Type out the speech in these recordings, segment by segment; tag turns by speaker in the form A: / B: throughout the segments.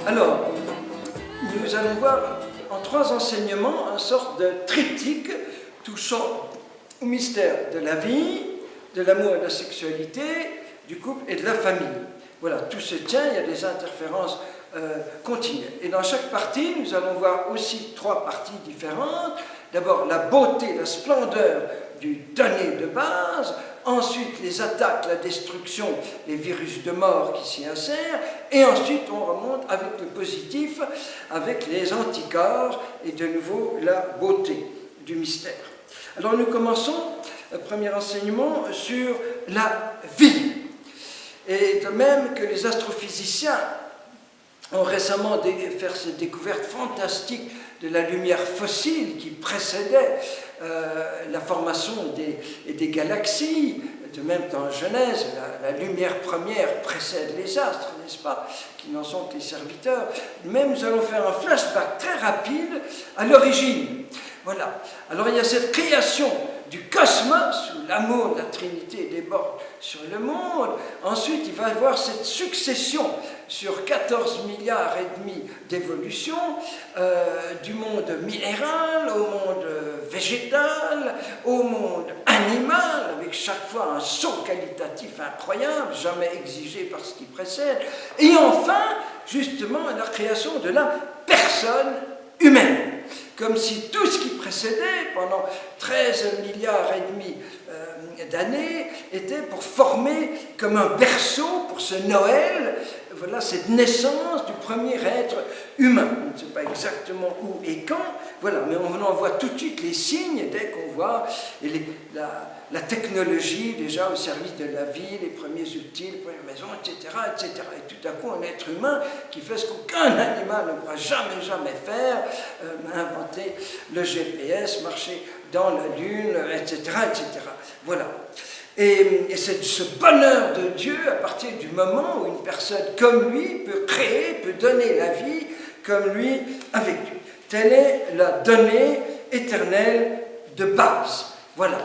A: Alors, nous allons voir en 3 enseignements une sorte de triptyque touchant au mystère de la vie, de l'amour et de la sexualité, du couple et de la famille. Voilà, tout se tient, il y a des interférences continuelles. Et dans chaque partie, nous allons voir aussi 3 parties différentes. D'abord, la beauté, la splendeur du donné de base. Ensuite, les attaques, la destruction, les virus de mort qui s'y insèrent. Et ensuite, on remonte avec le positif, avec les anticorps et de nouveau la beauté du mystère. Alors, nous commençons le premier enseignement sur la vie. Et de même que les astrophysiciens ont récemment fait cette découverte fantastique de la lumière fossile qui précédait la formation des galaxies, de même qu'en Genèse, la lumière première précède les astres, n'est-ce pas, qui n'en sont que les serviteurs. Même nous allons faire un flashback très rapide à l'origine. Voilà. Alors il y a cette création du cosmos, où l'amour de la Trinité déborde sur le monde. Ensuite, il va y avoir cette succession sur 14 milliards et demi d'évolution du monde minéral au monde végétal, au monde animal, avec chaque fois un saut qualitatif incroyable, jamais exigé par ce qui précède. Et enfin, justement, la création de la personne humaine. Comme si tout ce qui précédait pendant 13 milliards et demi d'années était pour former comme un berceau pour ce Noël, voilà cette naissance du premier être humain. On ne sait pas exactement où et quand, voilà, mais on en voit tout de suite les signes dès qu'on voit la technologie déjà au service de la vie, les premiers outils, les premières maisons, etc., etc. Et tout à coup, un être humain qui fait ce qu'aucun animal ne pourra jamais faire, inventer le GPS, marcher dans la Lune, etc., etc. Voilà. Et c'est ce bonheur de Dieu à partir du moment où une personne comme lui peut créer, peut donner la vie comme lui avec lui. Telle est la donnée éternelle de base. Voilà.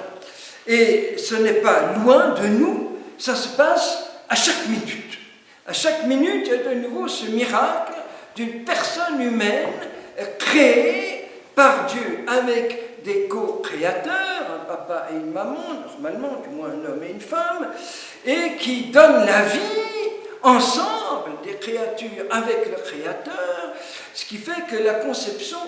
A: Et ce n'est pas loin de nous, ça se passe à chaque minute. À chaque minute, il y a de nouveau ce miracle d'une personne humaine créée par Dieu avec des co-créateurs, un papa et une maman, normalement, du moins un homme et une femme, et qui donnent la vie ensemble, des créatures avec le Créateur, ce qui fait que la conception,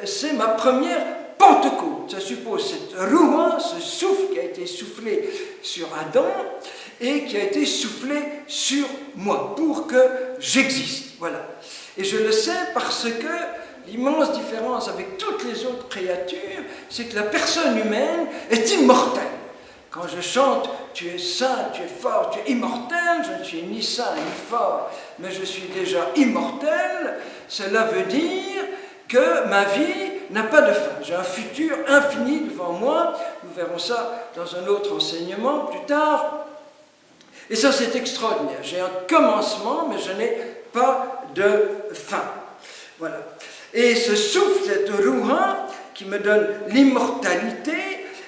A: c'est ma première Pentecôte. Ça suppose cette roue, ce souffle qui a été soufflé sur Adam et qui a été soufflé sur moi pour que j'existe. Voilà. Et je le sais parce que l'immense différence avec toutes les autres créatures, c'est que la personne humaine est immortelle. Quand je chante « Tu es saint, tu es fort, tu es immortel », je ne suis ni saint ni fort, mais je suis déjà immortel. Cela veut dire que ma vie n'a pas de fin. J'ai un futur infini devant moi. Nous verrons ça dans un autre enseignement plus tard. Et ça, c'est extraordinaire. J'ai un commencement, mais je n'ai pas de fin. Voilà. Et ce souffle, cette rouha qui me donne l'immortalité,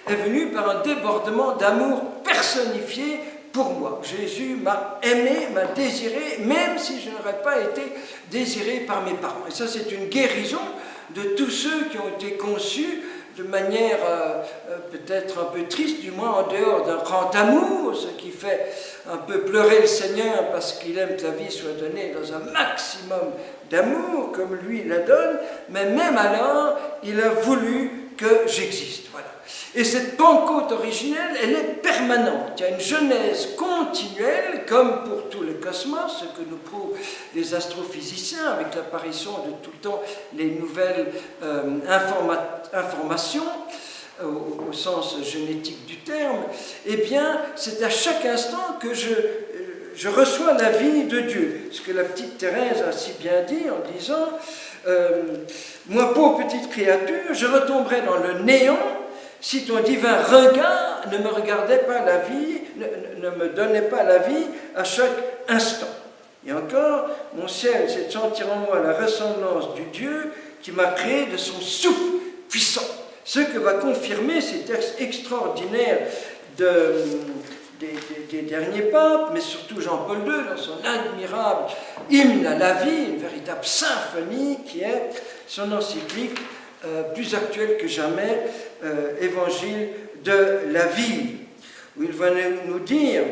A: est venu par un débordement d'amour personnifié pour moi. Jésus m'a aimé, m'a désiré, même si je n'aurais pas été désiré par mes parents. Et ça, c'est une guérison de tous ceux qui ont été conçus de manière peut-être un peu triste, du moins en dehors d'un grand amour, ce qui fait un peu pleurer le Seigneur parce qu'il aime que la vie soit donnée dans un maximum d'amour, comme lui la donne, mais même alors, il a voulu que j'existe. Voilà. Et cette Pentecôte originelle, elle est permanente. Il y a une genèse continuelle, comme pour tout le cosmos, ce que nous prouvent les astrophysiciens, avec l'apparition de tout le temps les nouvelles informations, au sens génétique du terme. Eh bien, c'est à chaque instant que je reçois la vie de Dieu. Ce que la petite Thérèse a si bien dit en disant moi, pauvre petite créature, je retomberai dans le néant si ton divin regard ne me regardait pas la vie, ne me donnait pas la vie à chaque instant. Et encore, mon ciel, c'est de sentir en moi la ressemblance du Dieu qui m'a créé de son souffle puissant. Ce que va confirmer ces textes extraordinaires des derniers papes, mais surtout Jean-Paul II, dans son admirable hymne à la vie, une véritable symphonie qui est son encyclique plus actuelle que jamais, Évangile de la vie, où il va nous dire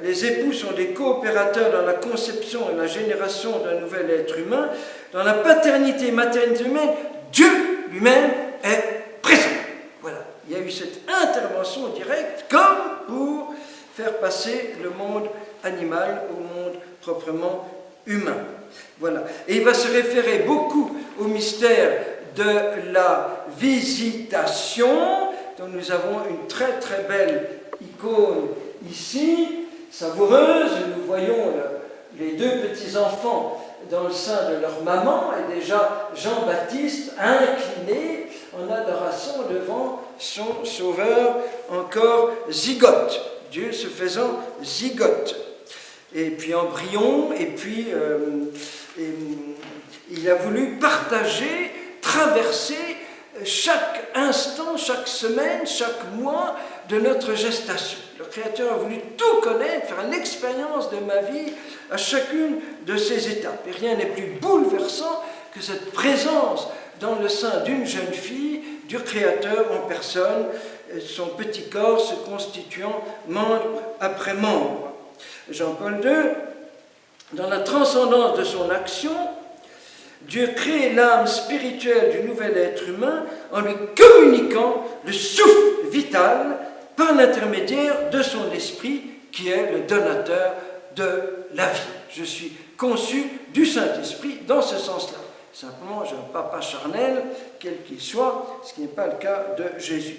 A: les époux sont des coopérateurs dans la conception et la génération d'un nouvel être humain. Dans la paternité et maternité humaine, Dieu lui-même est présent. Voilà, il y a eu cette intervention directe comme pour faire passer le monde animal au monde proprement humain. Voilà. Et il va se référer beaucoup au mystère de la visitation, dont nous avons une très très belle icône ici, savoureuse. Nous voyons les deux petits-enfants dans le sein de leur maman, et déjà Jean-Baptiste incliné en adoration devant son Sauveur encore zygote, Dieu se faisant zygote, et puis embryon, et puis il a voulu partager, traverser chaque instant, chaque semaine, chaque mois de notre gestation. Le Créateur a voulu tout connaître, faire l'expérience de ma vie à chacune de ces étapes. Et rien n'est plus bouleversant que cette présence dans le sein d'une jeune fille, du Créateur en personne, son petit corps se constituant membre après membre. Jean-Paul II, dans la transcendance de son action, Dieu crée l'âme spirituelle du nouvel être humain en lui communiquant le souffle vital par l'intermédiaire de son esprit qui est le donateur de la vie. Je suis conçu du Saint-Esprit dans ce sens-là. Simplement, j'ai un papa charnel, quel qu'il soit, ce qui n'est pas le cas de Jésus.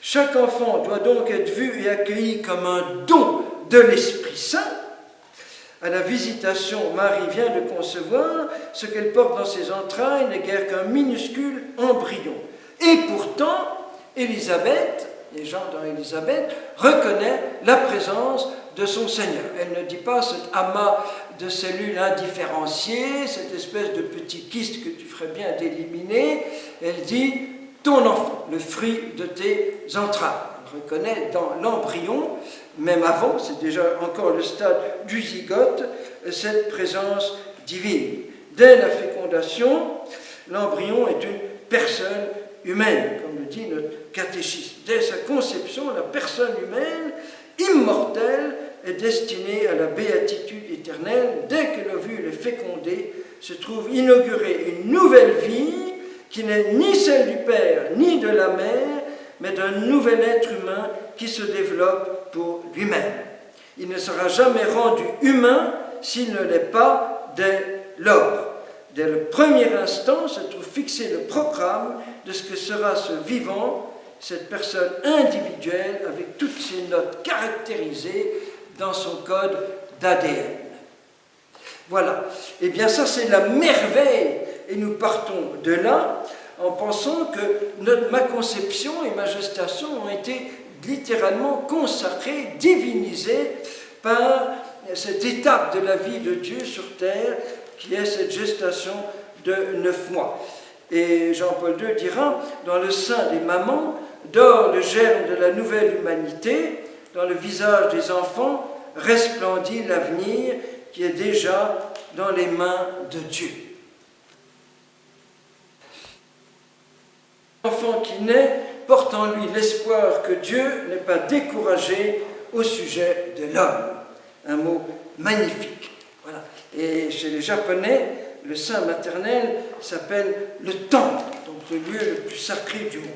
A: Chaque enfant doit donc être vu et accueilli comme un don de l'Esprit Saint. À la visitation, Marie vient de concevoir, ce qu'elle porte dans ses entrailles n'est guère qu'un minuscule embryon. Et pourtant, Élisabeth, les gens dans Élisabeth, reconnaît la présence de son Seigneur. Elle ne dit pas cet amas de cellules indifférenciées, cette espèce de petit kyste que tu ferais bien d'éliminer. Elle dit ton enfant, le fruit de tes entrailles. Elle reconnaît dans l'embryon, même avant, c'est déjà encore le stade du zygote, cette présence divine. Dès la fécondation, l'embryon est une personne humaine, comme le dit notre catéchisme. Dès sa conception, la personne humaine, immortelle, est destinée à la béatitude éternelle. Dès que l'ovule est fécondé, se trouve inaugurée une nouvelle vie qui n'est ni celle du Père ni de la Mère, mais d'un nouvel être humain qui se développe pour lui-même. Il ne sera jamais rendu humain s'il ne l'est pas dès lors. Dès le premier instant se trouve fixé le programme de ce que sera ce vivant, cette personne individuelle avec toutes ses notes caractérisées dans son code d'ADN. Voilà. Eh bien ça c'est la merveille, et nous partons de là en pensant que ma conception et ma gestation ont été littéralement consacrées, divinisées par cette étape de la vie de Dieu sur terre qui est cette gestation de 9 mois. Et Jean-Paul II dira, dans le sein des mamans, dort le germe de la nouvelle humanité, dans le visage des enfants resplendit l'avenir qui est déjà dans les mains de Dieu. L'enfant qui naît porte en lui l'espoir que Dieu n'est pas découragé au sujet de l'homme. Un mot magnifique. Voilà. Et chez les Japonais, le sein maternel s'appelle le temple, donc le lieu le plus sacré du monde.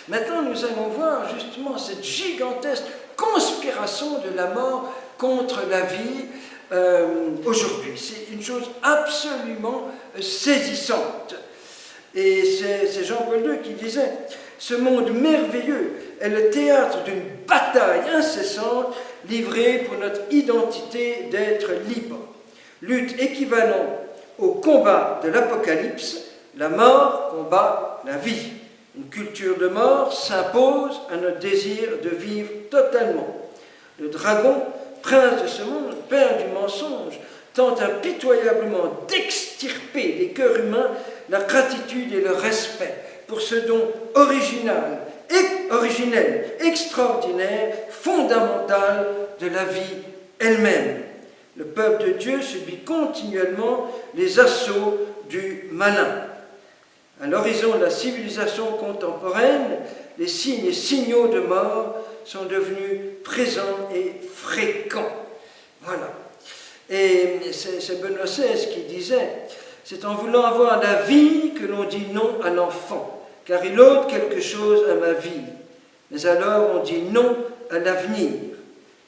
A: Maintenant, nous allons voir justement cette gigantesque conspiration de la mort contre la vie aujourd'hui. C'est une chose absolument saisissante. Et c'est Jean-Paul II qui disait « Ce monde merveilleux est le théâtre d'une bataille incessante livrée pour notre identité d'être libre. Lutte équivalente au combat de l'Apocalypse, la mort combat la vie. Une culture de mort s'impose à notre désir de vivre totalement. Le dragon, prince de ce monde, père du mensonge, tente impitoyablement d'extirper des cœurs humains la gratitude et le respect pour ce don original, originelle, extraordinaire, fondamentale de la vie elle-même. Le peuple de Dieu subit continuellement les assauts du malin. À l'horizon de la civilisation contemporaine, les signes et signaux de mort sont devenus présents et fréquents. Voilà. Et c'est Benoît XVI qui disait « C'est en voulant avoir la vie que l'on dit non à l'enfant, car il ôte quelque chose à ma vie. Mais alors on dit non à l'avenir.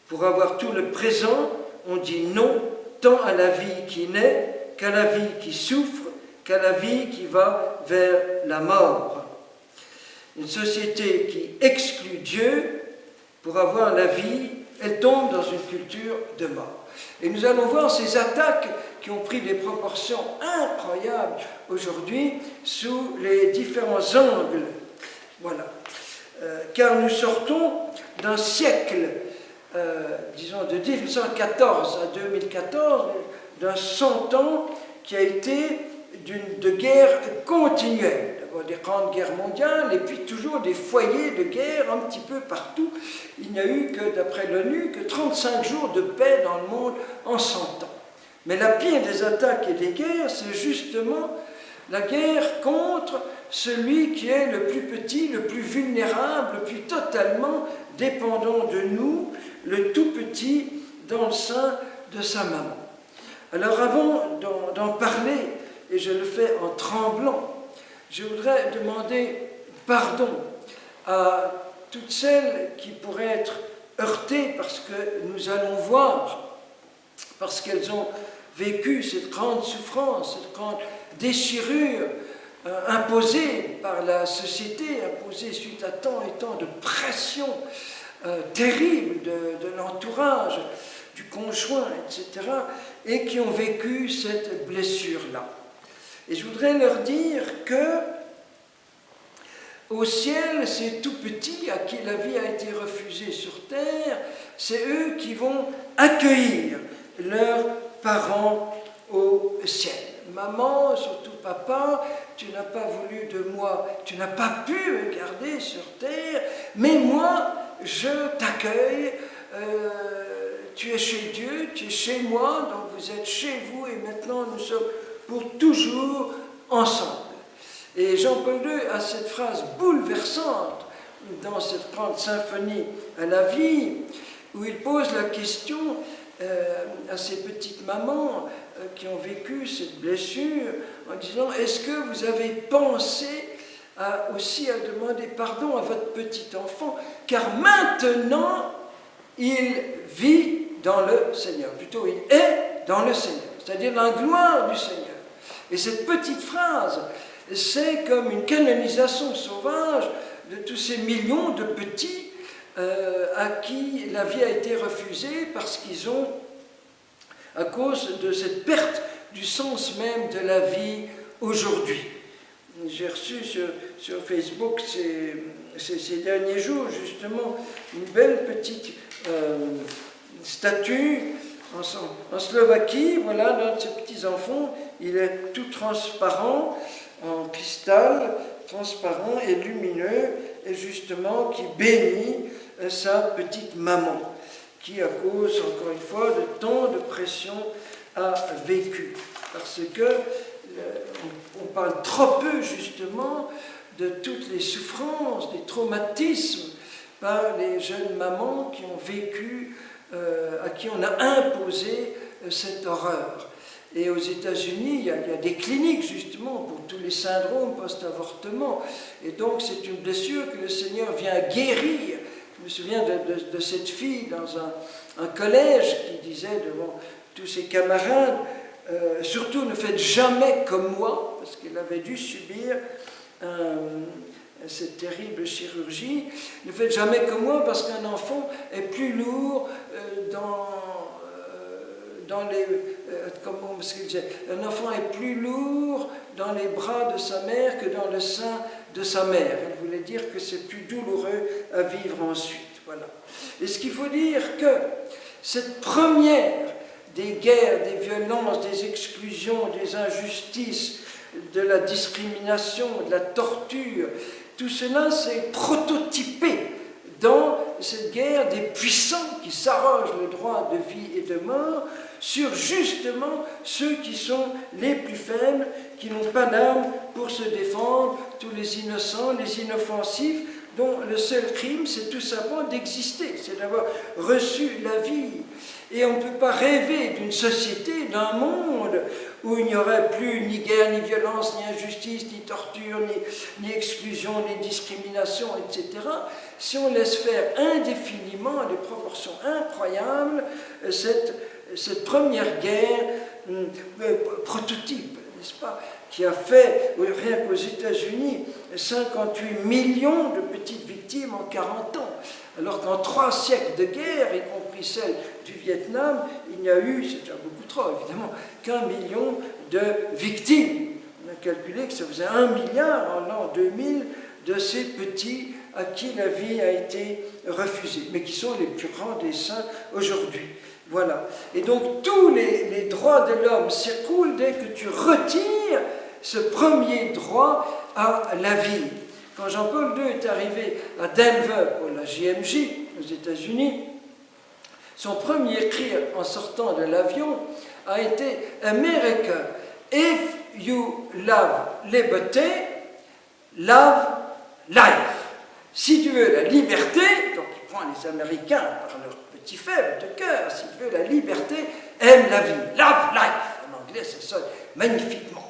A: Pour avoir tout le présent, on dit non tant à la vie qui naît qu'à la vie qui souffre, qu'à la vie qui va vers la mort. Une société qui exclut Dieu pour avoir la vie, elle tombe dans une culture de mort. » Et nous allons voir ces attaques qui ont pris des proportions incroyables aujourd'hui sous les différents angles. Voilà. Car nous sortons d'un siècle, disons de 1814 à 2014, d'un 100 ans qui a été de guerre continuelle. D'abord des grandes guerres mondiales et puis toujours des foyers de guerre un petit peu partout. Il n'y a eu que, d'après l'ONU, que 35 jours de paix dans le monde en 100 ans. Mais la pire des attaques et des guerres, c'est justement la guerre contre celui qui est le plus petit, le plus vulnérable, le plus totalement dépendant de nous, le tout petit dans le sein de sa maman. Alors avant d'en parler, et je le fais en tremblant, je voudrais demander pardon à toutes celles qui pourraient être heurtées parce que nous allons voir, parce qu'elles ont vécu cette grande souffrance, cette grande déchirure imposée par la société, imposée suite à tant et tant de pression terrible de l'entourage, du conjoint, etc., et qui ont vécu cette blessure-là. Et je voudrais leur dire que au ciel, ces tout petits à qui la vie a été refusée sur terre, c'est eux qui vont accueillir leurs parents au ciel. Maman, surtout papa, tu n'as pas voulu de moi, tu n'as pas pu me garder sur terre, mais moi, je t'accueille, tu es chez Dieu, tu es chez moi, donc vous êtes chez vous, et maintenant nous sommes pour toujours ensemble. Et Jean-Paul II a cette phrase bouleversante dans cette grande symphonie à la vie, où il pose la question à ces petites mamans qui ont vécu cette blessure, en disant « Est-ce que vous avez pensé aussi à demander pardon à votre petit enfant, car maintenant il vit dans le Seigneur. Plutôt, il est dans le Seigneur, c'est-à-dire dans la gloire du Seigneur. » Et cette petite phrase, c'est comme une canonisation sauvage de tous ces millions de petits à qui la vie a été refusée parce qu'ils ont, à cause de cette perte du sens même de la vie aujourd'hui. J'ai reçu sur Facebook ces derniers jours justement une belle petite statue en Slovaquie, voilà, l'un de ces petits-enfants, il est tout transparent, en cristal, transparent et lumineux, et justement qui bénit sa petite maman, qui à cause, encore une fois, de tant de pression a vécu. Parce que on parle trop peu justement de toutes les souffrances, des traumatismes par les jeunes mamans qui ont vécu, à qui on a imposé cette horreur. Et aux États-Unis, il y a des cliniques justement pour tous les syndromes post-avortement. Et donc c'est une blessure que le Seigneur vient guérir. Je me souviens de cette fille dans un collège qui disait devant tous ses camarades, surtout ne faites jamais comme moi, parce qu'elle avait dû subir cette terrible chirurgie. Ne faites jamais comme moi parce qu'un enfant est plus lourd un enfant est plus lourd dans les bras de sa mère que dans le sein de sa mère. Elle voulait dire que c'est plus douloureux à vivre ensuite. Voilà. Et ce qu'il faut dire que cette première des guerres, des violences, des exclusions, des injustices, de la discrimination, de la torture tout cela s'est prototypé dans cette guerre des puissants qui s'arrogent le droit de vie et de mort sur justement ceux qui sont les plus faibles, qui n'ont pas d'armes pour se défendre, tous les innocents, les inoffensifs, dont le seul crime, c'est tout simplement d'exister, c'est d'avoir reçu la vie. Et on ne peut pas rêver d'une société, d'un monde où il n'y aurait plus ni guerre, ni violence, ni injustice, ni torture, ni exclusion, ni discrimination, etc., si on laisse faire indéfiniment, à des proportions incroyables, cette première guerre prototype, n'est-ce pas, qui a fait, rien qu'aux États-Unis, 58 millions de petites victimes en 40 ans. Alors qu'en 3 siècles de guerre, y compris celle du Vietnam, il n'y a eu, c'est déjà beaucoup trop évidemment, qu'1 million de victimes. On a calculé que ça faisait 1 milliard en l'an 2000 de ces petits à qui la vie a été refusée, mais qui sont les plus grands des saints aujourd'hui. Voilà. Et donc tous les droits de l'homme s'écoulent dès que tu retires ce premier droit à la vie. Quand Jean-Paul II est arrivé à Denver pour la JMJ aux États-Unis, son premier cri en sortant de l'avion a été « America, if you love liberty, love life ». Si tu veux la liberté, donc il prend les Américains par leur petit faible de cœur, si tu veux la liberté, aime la vie, love life. En anglais, ça sonne magnifiquement.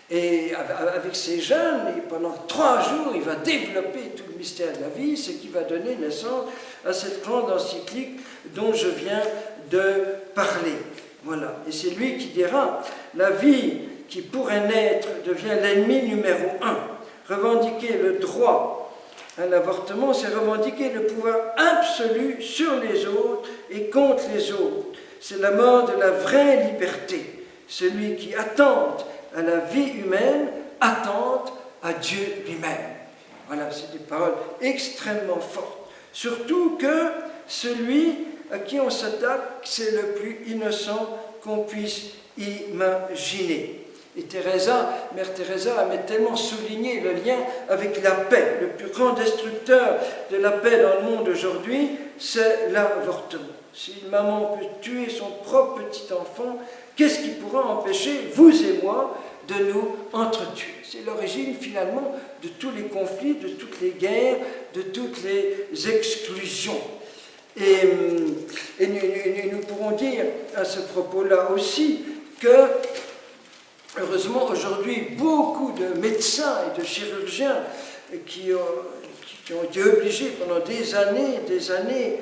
A: Et avec ces jeunes, et pendant 3 jours, il va développer tout le mystère de la vie, ce qui va donner naissance à cette grande encyclique dont je viens de parler. Voilà. Et c'est lui qui dira, la vie qui pourrait naître devient l'ennemi numéro 1. Revendiquer le droit à l'avortement, c'est revendiquer le pouvoir absolu sur les autres et contre les autres. C'est la mort de la vraie liberté. Celui qui attente à la vie humaine, attente à Dieu lui-même. Voilà, c'est des paroles extrêmement fortes. Surtout que celui à qui on s'attaque, c'est le plus innocent qu'on puisse imaginer. Et Mère Teresa avait tellement souligné le lien avec la paix. Le plus grand destructeur de la paix dans le monde aujourd'hui, c'est l'avortement. Si une maman peut tuer son propre petit enfant, qu'est-ce qui pourra empêcher, vous et moi, de nous entretuer? C'est l'origine finalement de tous les conflits, de toutes les guerres, de toutes les exclusions. Et nous pourrons dire à ce propos-là aussi que, heureusement, aujourd'hui, beaucoup de médecins et de chirurgiens qui ont été obligés pendant des années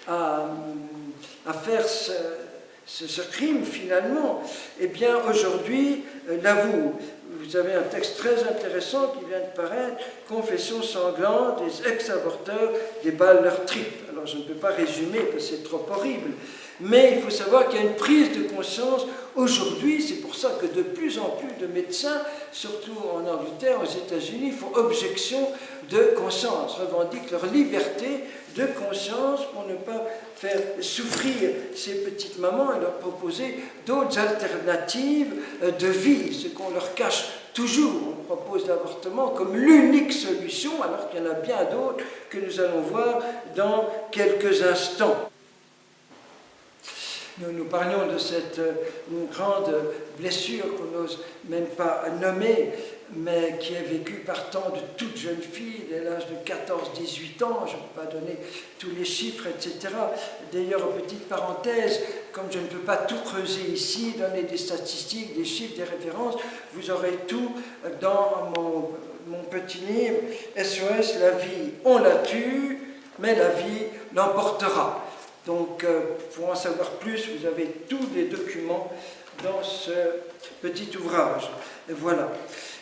A: à faire ce crime finalement, eh bien aujourd'hui l'avouent. Vous avez un texte très intéressant qui vient de paraître, Confession sanglante des ex-avorteurs déballent leur tripes. Alors je ne peux pas résumer parce que c'est trop horrible, mais il faut savoir qu'il y a une prise de conscience aujourd'hui. C'est pour ça que de plus en plus de médecins, surtout en Angleterre, aux États-Unis, font objection de conscience, revendiquent leur liberté de conscience pour ne pas faire souffrir ces petites mamans et leur proposer d'autres alternatives de vie, ce qu'on leur cache toujours. On propose l'avortement comme l'unique solution, alors qu'il y en a bien d'autres que nous allons voir dans quelques instants. Nous parlions de cette grande blessure qu'on n'ose même pas nommer, mais qui est vécue par tant de toutes jeunes filles dès l'âge de 14-18 ans, je ne peux pas donner tous les chiffres, etc. D'ailleurs, en petite parenthèse, comme je ne peux pas tout creuser ici, donner des statistiques, des chiffres, des références, vous aurez tout dans mon petit livre « SOS, la vie, on la tue, mais la vie l'emportera ». Donc, pour en savoir plus, vous avez tous les documents dans ce petit ouvrage. Et voilà.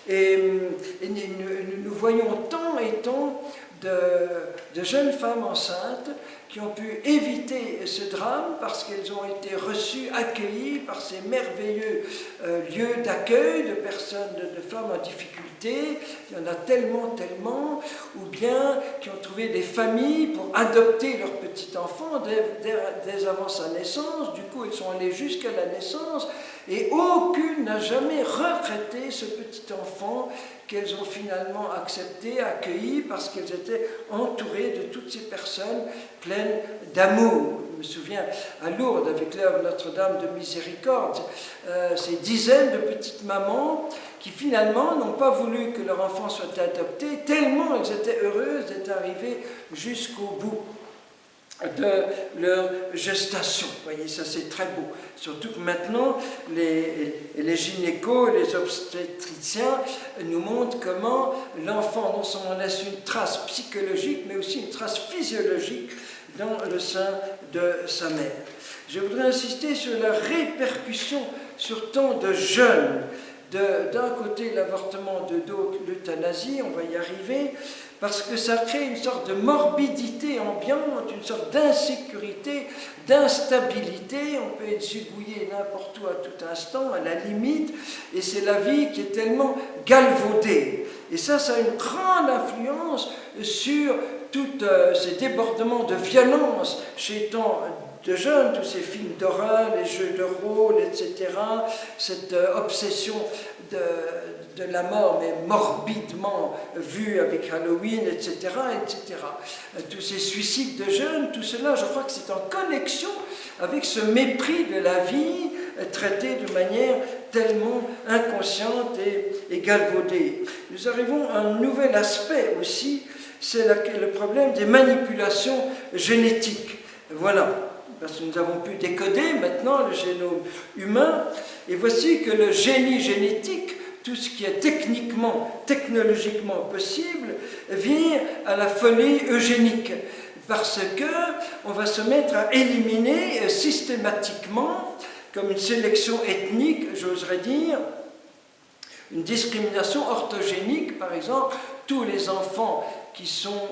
A: Et nous voyons tant et tant de jeunes femmes enceintes qui ont pu éviter ce drame parce qu'elles ont été reçues, accueillies par ces merveilleux lieux d'accueil de personnes, de femmes en difficulté. Il y en a tellement, ou bien qui ont trouvé des familles pour adopter leur petit enfant dès avant sa naissance. Du coup, elles sont allées jusqu'à la naissance et aucune n'a jamais retraité ce petit enfant qu'elles ont finalement accepté, accueilli, parce qu'elles étaient entourées de toutes ces personnes pleines d'amour. Je me souviens à Lourdes, avec l'œuvre Notre-Dame de Miséricorde, ces dizaines de petites mamans qui finalement n'ont pas voulu que leur enfant soit adopté, tellement elles étaient heureuses d'être arrivées jusqu'au bout de leur gestation. Vous voyez, ça c'est très beau. Surtout que maintenant, les gynécos, les obstétriciens nous montrent comment l'enfant non seulement laisse une trace psychologique, mais aussi une trace physiologique dans le sein de sa mère. Je voudrais insister sur la répercussion sur tant de jeunes. D'un côté l'avortement, de l'autre l'euthanasie, on va y arriver, parce que ça crée une sorte de morbidité ambiante, une sorte d'insécurité, d'instabilité. On peut être zigouillé n'importe où à tout instant, à la limite, et c'est la vie qui est tellement galvaudée. Et ça a une grande influence sur tous ces débordements de violence chez tant de jeunes, tous ces films d'horreur, les jeux de rôle, etc., cette obsession de la mort, mais morbidement vue avec Halloween, etc., etc. Tous ces suicides de jeunes, tout cela, je crois que c'est en connexion avec ce mépris de la vie traité de manière tellement inconsciente et galvaudée. Nous arrivons à un nouvel aspect aussi, c'est le problème des manipulations génétiques. Voilà. Parce que nous avons pu décoder maintenant le génome humain, et voici que le génie génétique, tout ce qui est technologiquement possible, vient à la folie eugénique, parce qu'on va se mettre à éliminer systématiquement, comme une sélection ethnique, j'oserais dire, une discrimination orthogénique, par exemple, tous les enfants qui sont,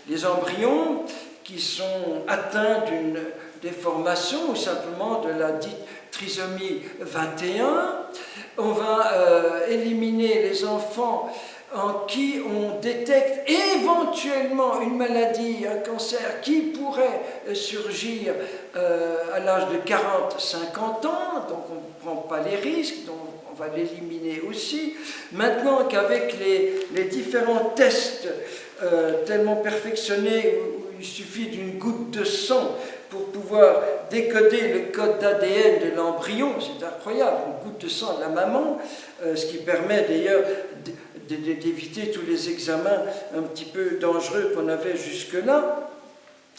A: les embryons, qui sont atteints d'une déformation ou simplement de la dite trisomie 21. On va éliminer les enfants en qui on détecte éventuellement une maladie, un cancer qui pourrait surgir à l'âge de 40-50 ans, donc on ne prend pas les risques, donc on va l'éliminer aussi. Maintenant qu'avec les différents tests tellement perfectionnés, il suffit d'une goutte de sang pour pouvoir décoder le code d'ADN de l'embryon, c'est incroyable, une goutte de sang de la maman, ce qui permet d'ailleurs d'éviter tous les examens un petit peu dangereux qu'on avait jusque-là.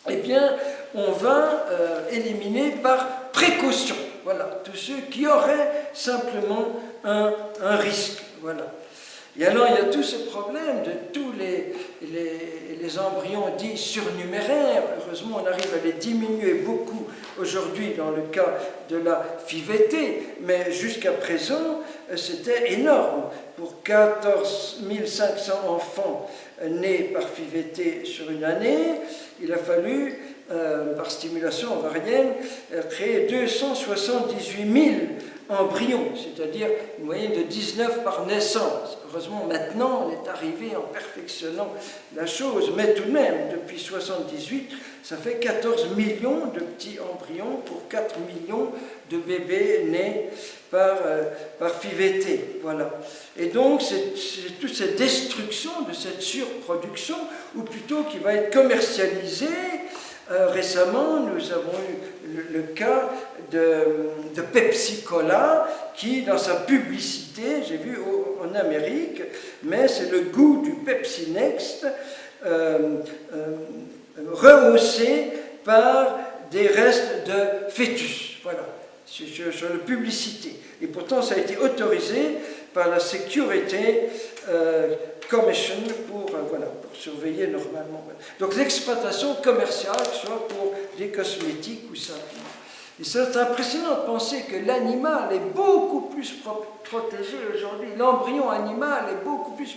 A: Eh bien, on va éliminer par précaution, voilà, tous ceux qui auraient simplement un risque, voilà. Et alors, il y a tout ce problème de tous les embryons dits surnuméraires. Heureusement, on arrive à les diminuer beaucoup aujourd'hui dans le cas de la FIVT, mais jusqu'à présent, c'était énorme. Pour 14 500 enfants nés par FIVT sur une année, il a fallu, par stimulation ovarienne, créer 278 000 embryons, c'est-à-dire une moyenne de 19 par naissance. Heureusement, maintenant, on est arrivé en perfectionnant la chose, mais tout de même, depuis 1978, ça fait 14 millions de petits embryons pour 4 millions de bébés nés par FIVT. Voilà. Et donc, c'est toute cette destruction de cette surproduction, ou plutôt qui va être commercialisée. Récemment, nous avons eu le cas de Pepsi Cola qui, dans sa publicité, j'ai vu en Amérique, mais c'est le goût du Pepsi Next rehaussé par des restes de fœtus. Voilà, sur la publicité. Et pourtant, ça a été autorisé par la Security Commission pour surveiller normalement. Donc l'exploitation commerciale, soit pour des cosmétiques ou ça. Et c'est impressionnant de penser que l'animal est beaucoup plus protégé aujourd'hui. L'embryon animal est beaucoup plus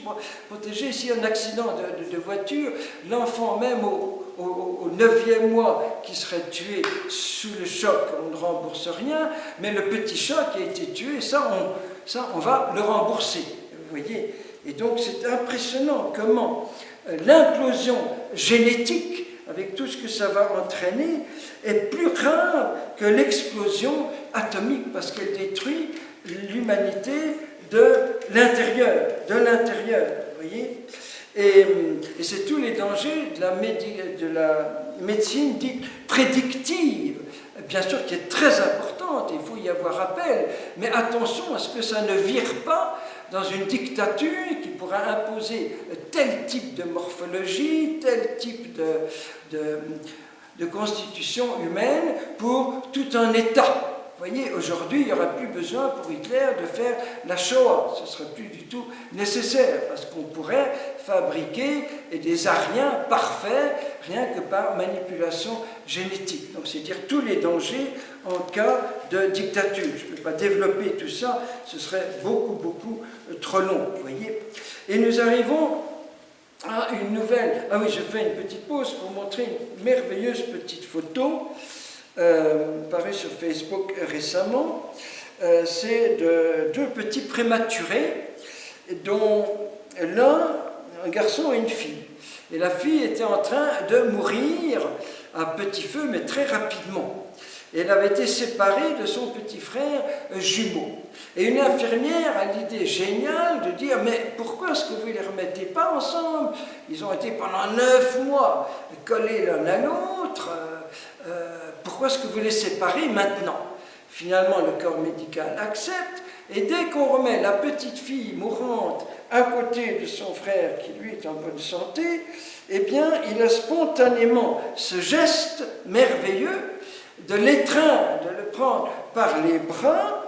A: protégé. S'il y a un accident de voiture, l'enfant même au 9e mois qui serait tué sous le choc, on ne rembourse rien, mais le petit chat qui a été tué, ça on va le rembourser. Vous voyez ? Et donc c'est impressionnant comment l'implosion génétique, avec tout ce que ça va entraîner, est plus grave que l'explosion atomique, parce qu'elle détruit l'humanité de l'intérieur, vous voyez. Et c'est tous les dangers de la médecine dite prédictive, bien sûr qui est très importante, il faut y avoir appel, mais attention à ce que ça ne vire pas dans une dictature qui pourra imposer tel type de morphologie, tel type de constitution humaine pour tout un État. Vous voyez, aujourd'hui, il n'y aura plus besoin pour Hitler de faire la Shoah. Ce ne serait plus du tout nécessaire, parce qu'on pourrait fabriquer des Aryens parfaits, rien que par manipulation génétique. Donc, c'est dire tous les dangers en cas de dictature. Je ne peux pas développer tout ça, ce serait beaucoup trop long, vous voyez. Et nous arrivons à une nouvelle... Ah oui, je fais une petite pause pour montrer une merveilleuse petite photo paru sur Facebook récemment. C'est de deux petits prématurés, dont l'un, un garçon et une fille. Et la fille était en train de mourir à petit feu, mais très rapidement. Et elle avait été séparée de son petit frère jumeau. Et une infirmière a l'idée géniale de dire « Mais pourquoi est-ce que vous ne les remettez pas ensemble? Ils ont été pendant 9 mois collés l'un à l'autre. Pourquoi est-ce que vous les séparez maintenant ?» Finalement, le corps médical accepte. Et dès qu'on remet la petite fille mourante à côté de son frère qui, lui, est en bonne santé, eh bien, il a spontanément ce geste merveilleux de l'étreindre, de le prendre par les bras,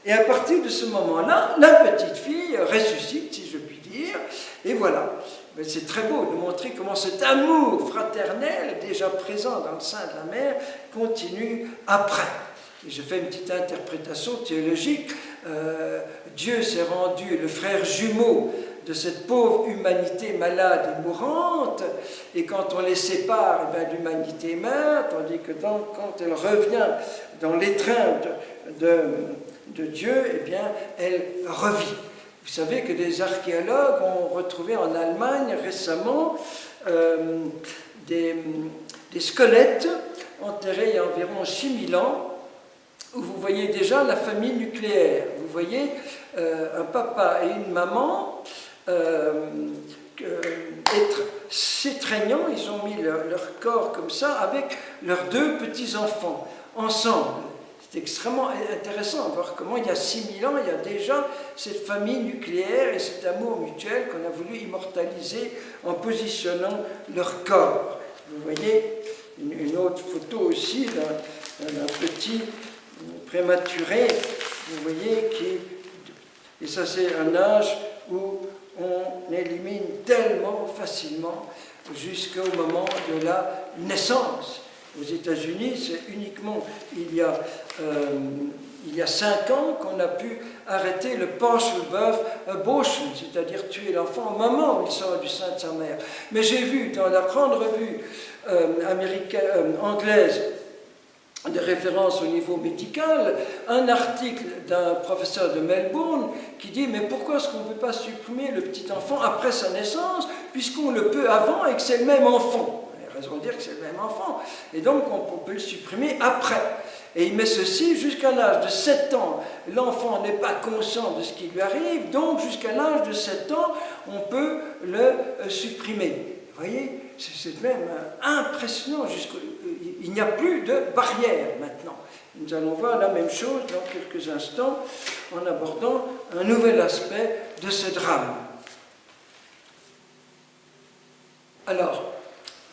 A: et à partir de ce moment-là, la petite fille ressuscite, si je puis dire, et voilà. Mais c'est très beau de montrer comment cet amour fraternel, déjà présent dans le sein de la mère, continue après. Et je fais une petite interprétation théologique. Dieu s'est rendu le frère jumeau de cette pauvre humanité malade et mourante, et quand on les sépare, eh bien, l'humanité meurt, tandis que quand elle revient dans l'étreinte de Dieu, eh bien, elle revit. Vous savez que des archéologues ont retrouvé en Allemagne récemment des squelettes enterrés il y a environ 6000 ans, où vous voyez déjà la famille nucléaire. Vous voyez un papa et une maman s'étreignant, ils ont mis leur corps comme ça avec leurs 2 petits-enfants ensemble. C'est extrêmement intéressant de voir comment il y a 6000 ans, il y a déjà cette famille nucléaire et cet amour mutuel qu'on a voulu immortaliser en positionnant leur corps. Vous voyez une autre photo aussi d'un petit prématuré, vous voyez, et ça c'est un âge où on élimine tellement facilement jusqu'au moment de la naissance. Aux États-Unis, c'est uniquement il y a 5 ans qu'on a pu arrêter le partial birth abortion, c'est-à-dire tuer l'enfant au moment où il sort du sein de sa mère. Mais j'ai vu dans la grande revue anglaise de référence au niveau médical, un article d'un professeur de Melbourne qui dit « Mais pourquoi est-ce qu'on ne peut pas supprimer le petit enfant après sa naissance, puisqu'on le peut avant et que c'est le même enfant ?» Il a raison de dire que c'est le même enfant. Et donc, on peut le supprimer après. Et il met ceci, jusqu'à l'âge de 7 ans, l'enfant n'est pas conscient de ce qui lui arrive, donc jusqu'à l'âge de 7 ans, on peut le supprimer. Vous voyez, c'est même impressionnant. Il n'y a plus de barrière maintenant. Nous allons voir la même chose dans quelques instants en abordant un nouvel aspect de ce drame. Alors,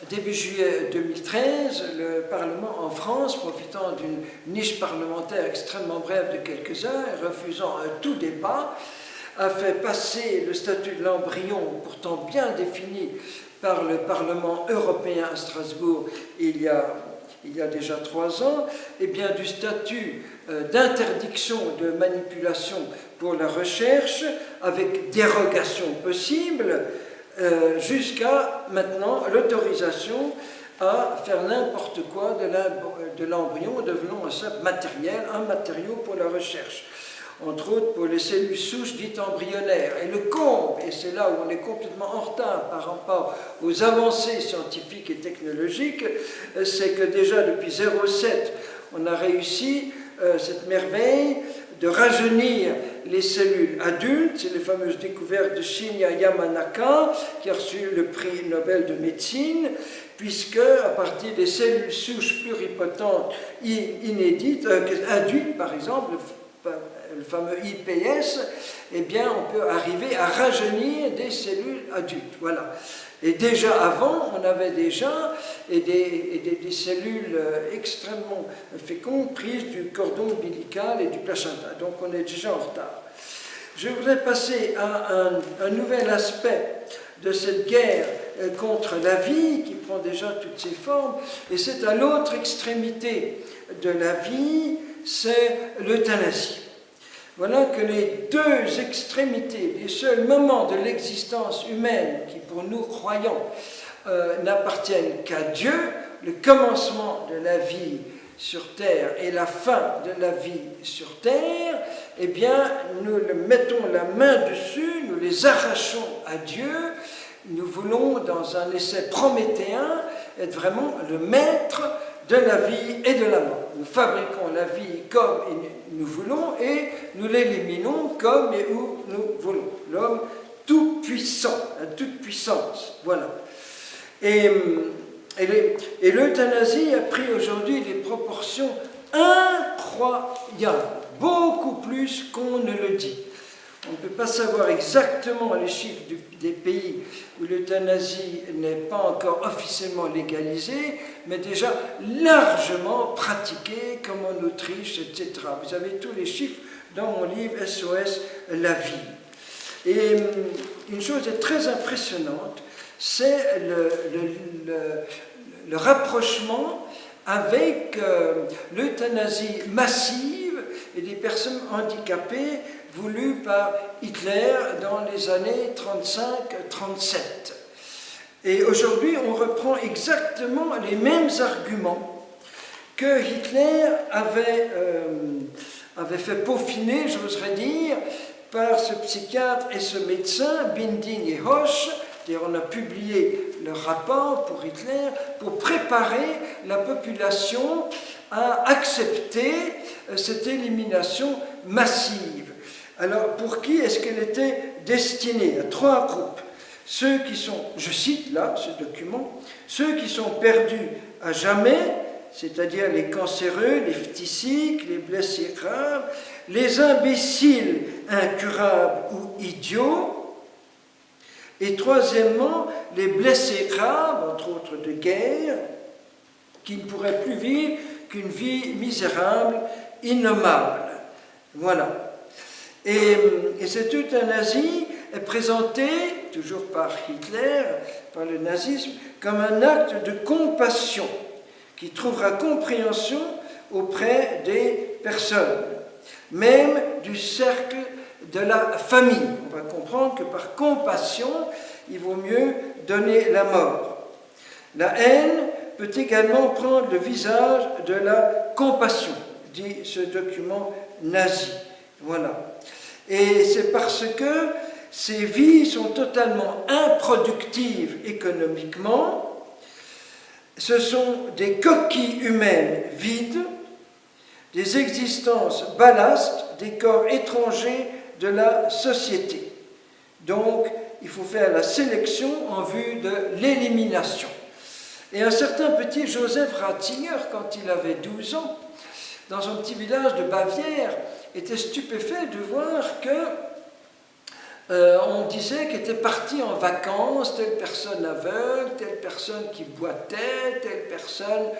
A: début juillet 2013, le Parlement en France, profitant d'une niche parlementaire extrêmement brève de quelques heures et refusant tout débat, a fait passer le statut de l'embryon, pourtant bien défini par le Parlement européen à Strasbourg il y a déjà 3 ans, et bien du statut d'interdiction de manipulation pour la recherche, avec dérogation possible, jusqu'à maintenant l'autorisation à faire n'importe quoi de l'embryon, devenant un simple matériel, un matériau pour la recherche. Entre autres pour les cellules souches dites embryonnaires. Et le comble, et c'est là où on est complètement en retard par rapport aux avancées scientifiques et technologiques, c'est que déjà depuis 0,7, on a réussi cette merveille de rajeunir les cellules adultes, c'est les fameuses découvertes de Shinya Yamanaka, qui a reçu le prix Nobel de médecine, puisque à partir des cellules souches pluripotentes inédites, induites par exemple, le fameux IPS, eh bien on peut arriver à rajeunir des cellules adultes. Voilà. Et déjà avant, on avait déjà des cellules extrêmement fécondes prises du cordon ombilical et du placenta. Donc on est déjà en retard. Je voudrais passer à un nouvel aspect de cette guerre contre la vie qui prend déjà toutes ses formes, et c'est à l'autre extrémité de la vie, c'est l'euthanasie. Voilà que les deux extrémités, les seuls moments de l'existence humaine qui, pour nous croyants, n'appartiennent qu'à Dieu, le commencement de la vie sur terre et la fin de la vie sur terre, eh bien, nous mettons la main dessus, nous les arrachons à Dieu. Nous voulons, dans un essai prométhéen, être vraiment le maître de la vie et de la mort. Nous fabriquons la vie comme nous voulons et nous l'éliminons comme et où nous voulons. L'homme tout puissant, à toute puissance. Voilà. Et l'euthanasie a pris aujourd'hui des proportions incroyables, beaucoup plus qu'on ne le dit. On ne peut pas savoir exactement les chiffres des pays où l'euthanasie n'est pas encore officiellement légalisée, mais déjà largement pratiquée, comme en Autriche, etc. Vous avez tous les chiffres dans mon livre SOS La vie. Et une chose très impressionnante, c'est le rapprochement avec l'euthanasie massive et des personnes handicapées voulu par Hitler dans les années 35-37. Et aujourd'hui, on reprend exactement les mêmes arguments que Hitler avait fait peaufiner, j'oserais dire, par ce psychiatre et ce médecin, Binding et Hoche. D'ailleurs, on a publié le rapport pour Hitler pour préparer la population à accepter cette élimination massive. Alors, pour qui est-ce qu'elle était destinée? À trois groupes. Ceux qui sont, je cite là ce document, ceux qui sont perdus à jamais, c'est-à-dire les cancéreux, les phtisiques, les blessés graves, les imbéciles incurables ou idiots, et troisièmement, les blessés graves, entre autres de guerre, qui ne pourraient plus vivre qu'une vie misérable, innommable. Voilà. Et cette euthanasie est présentée, toujours par Hitler, par le nazisme, comme un acte de compassion qui trouvera compréhension auprès des personnes, même du cercle de la famille. On va comprendre que par compassion, il vaut mieux donner la mort. La haine peut également prendre le visage de la compassion, dit ce document nazi. Voilà. Et c'est parce que ces vies sont totalement improductives économiquement, ce sont des coquilles humaines vides, des existences ballastes, des corps étrangers de la société. Donc, il faut faire la sélection en vue de l'élimination. Et un certain petit Joseph Ratzinger, quand il avait 12 ans, dans un petit village de Bavière, était stupéfait de voir que on disait qu'était parti en vacances telle personne aveugle, telle personne qui boitait, telle personne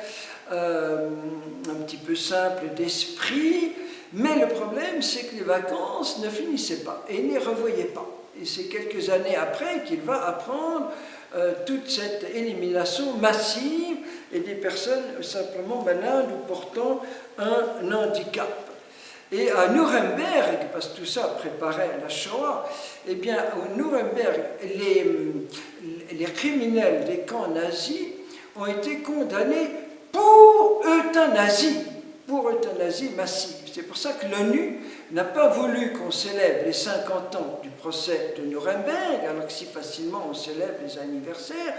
A: un petit peu simple d'esprit, mais le problème c'est que les vacances ne finissaient pas et il ne les revoyait pas. Et c'est quelques années après qu'il va apprendre toute cette élimination massive et des personnes simplement malades ou portant un handicap. Et à Nuremberg, parce que tout ça préparait la Shoah, eh bien, au Nuremberg, les criminels des camps nazis ont été condamnés pour euthanasie massive. C'est pour ça que l'ONU n'a pas voulu qu'on célèbre les 50 ans du procès de Nuremberg, alors que si facilement on célèbre les anniversaires,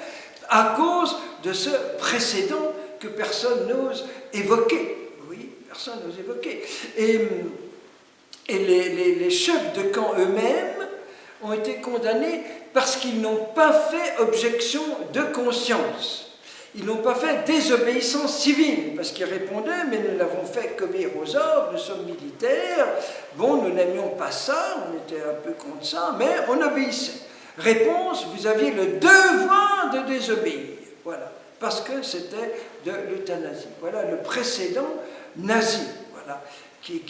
A: à cause de ce précédent que personne n'ose évoquer. Oui, personne n'ose évoquer. Et les chefs de camp eux-mêmes ont été condamnés parce qu'ils n'ont pas fait objection de conscience. Ils n'ont pas fait désobéissance civile, parce qu'ils répondaient, mais nous n'avons fait qu'obéir aux ordres, nous sommes militaires, bon, nous n'aimions pas ça, on était un peu contre ça, mais on obéissait. Réponse, vous aviez le devoir de désobéir, voilà, parce que c'était de l'euthanasie. Voilà le précédent nazi, voilà, qui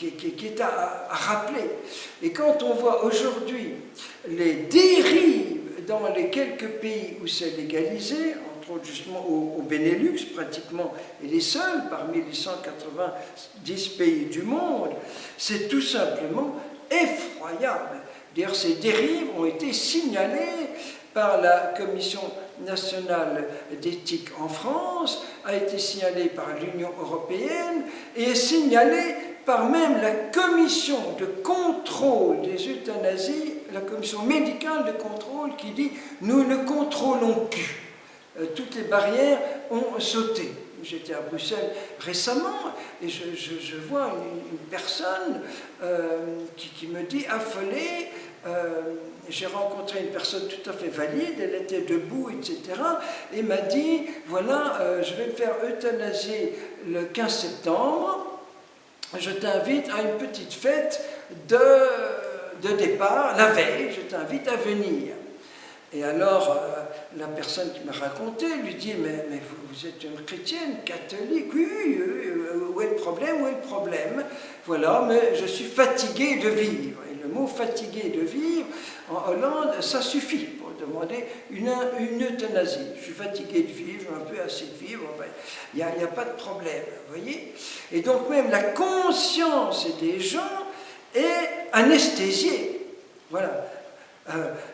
A: est à rappeler. Et quand on voit aujourd'hui les dérives dans les quelques pays où c'est légalisé, justement au Benelux, pratiquement, et les seuls parmi les 190 pays du monde, c'est tout simplement effroyable. D'ailleurs, ces dérives ont été signalées par la Commission nationale d'éthique en France, a été signalée par l'Union européenne et est signalée par même la commission de contrôle des euthanasies, la commission médicale de contrôle qui dit « nous ne contrôlons plus ». Toutes les barrières ont sauté. J'étais à Bruxelles récemment et je vois une personne qui me dit affolée. J'ai rencontré une personne tout à fait valide, elle était debout, etc. Et m'a dit, voilà, je vais me faire euthanasier le 15 septembre, je t'invite à une petite fête de départ, la veille, je t'invite à venir. Et alors, la personne qui m'a raconté lui dit, mais vous êtes une chrétienne, catholique, oui, où est le problème, où est le problème? Voilà, mais je suis fatigué de vivre. Et le mot fatigué de vivre, en Hollande, ça suffit pour demander une euthanasie. Je suis fatigué de vivre, j'ai un peu assez de vivre, il n'y a pas de problème, vous voyez? Et donc même la conscience des gens est anesthésiée, voilà.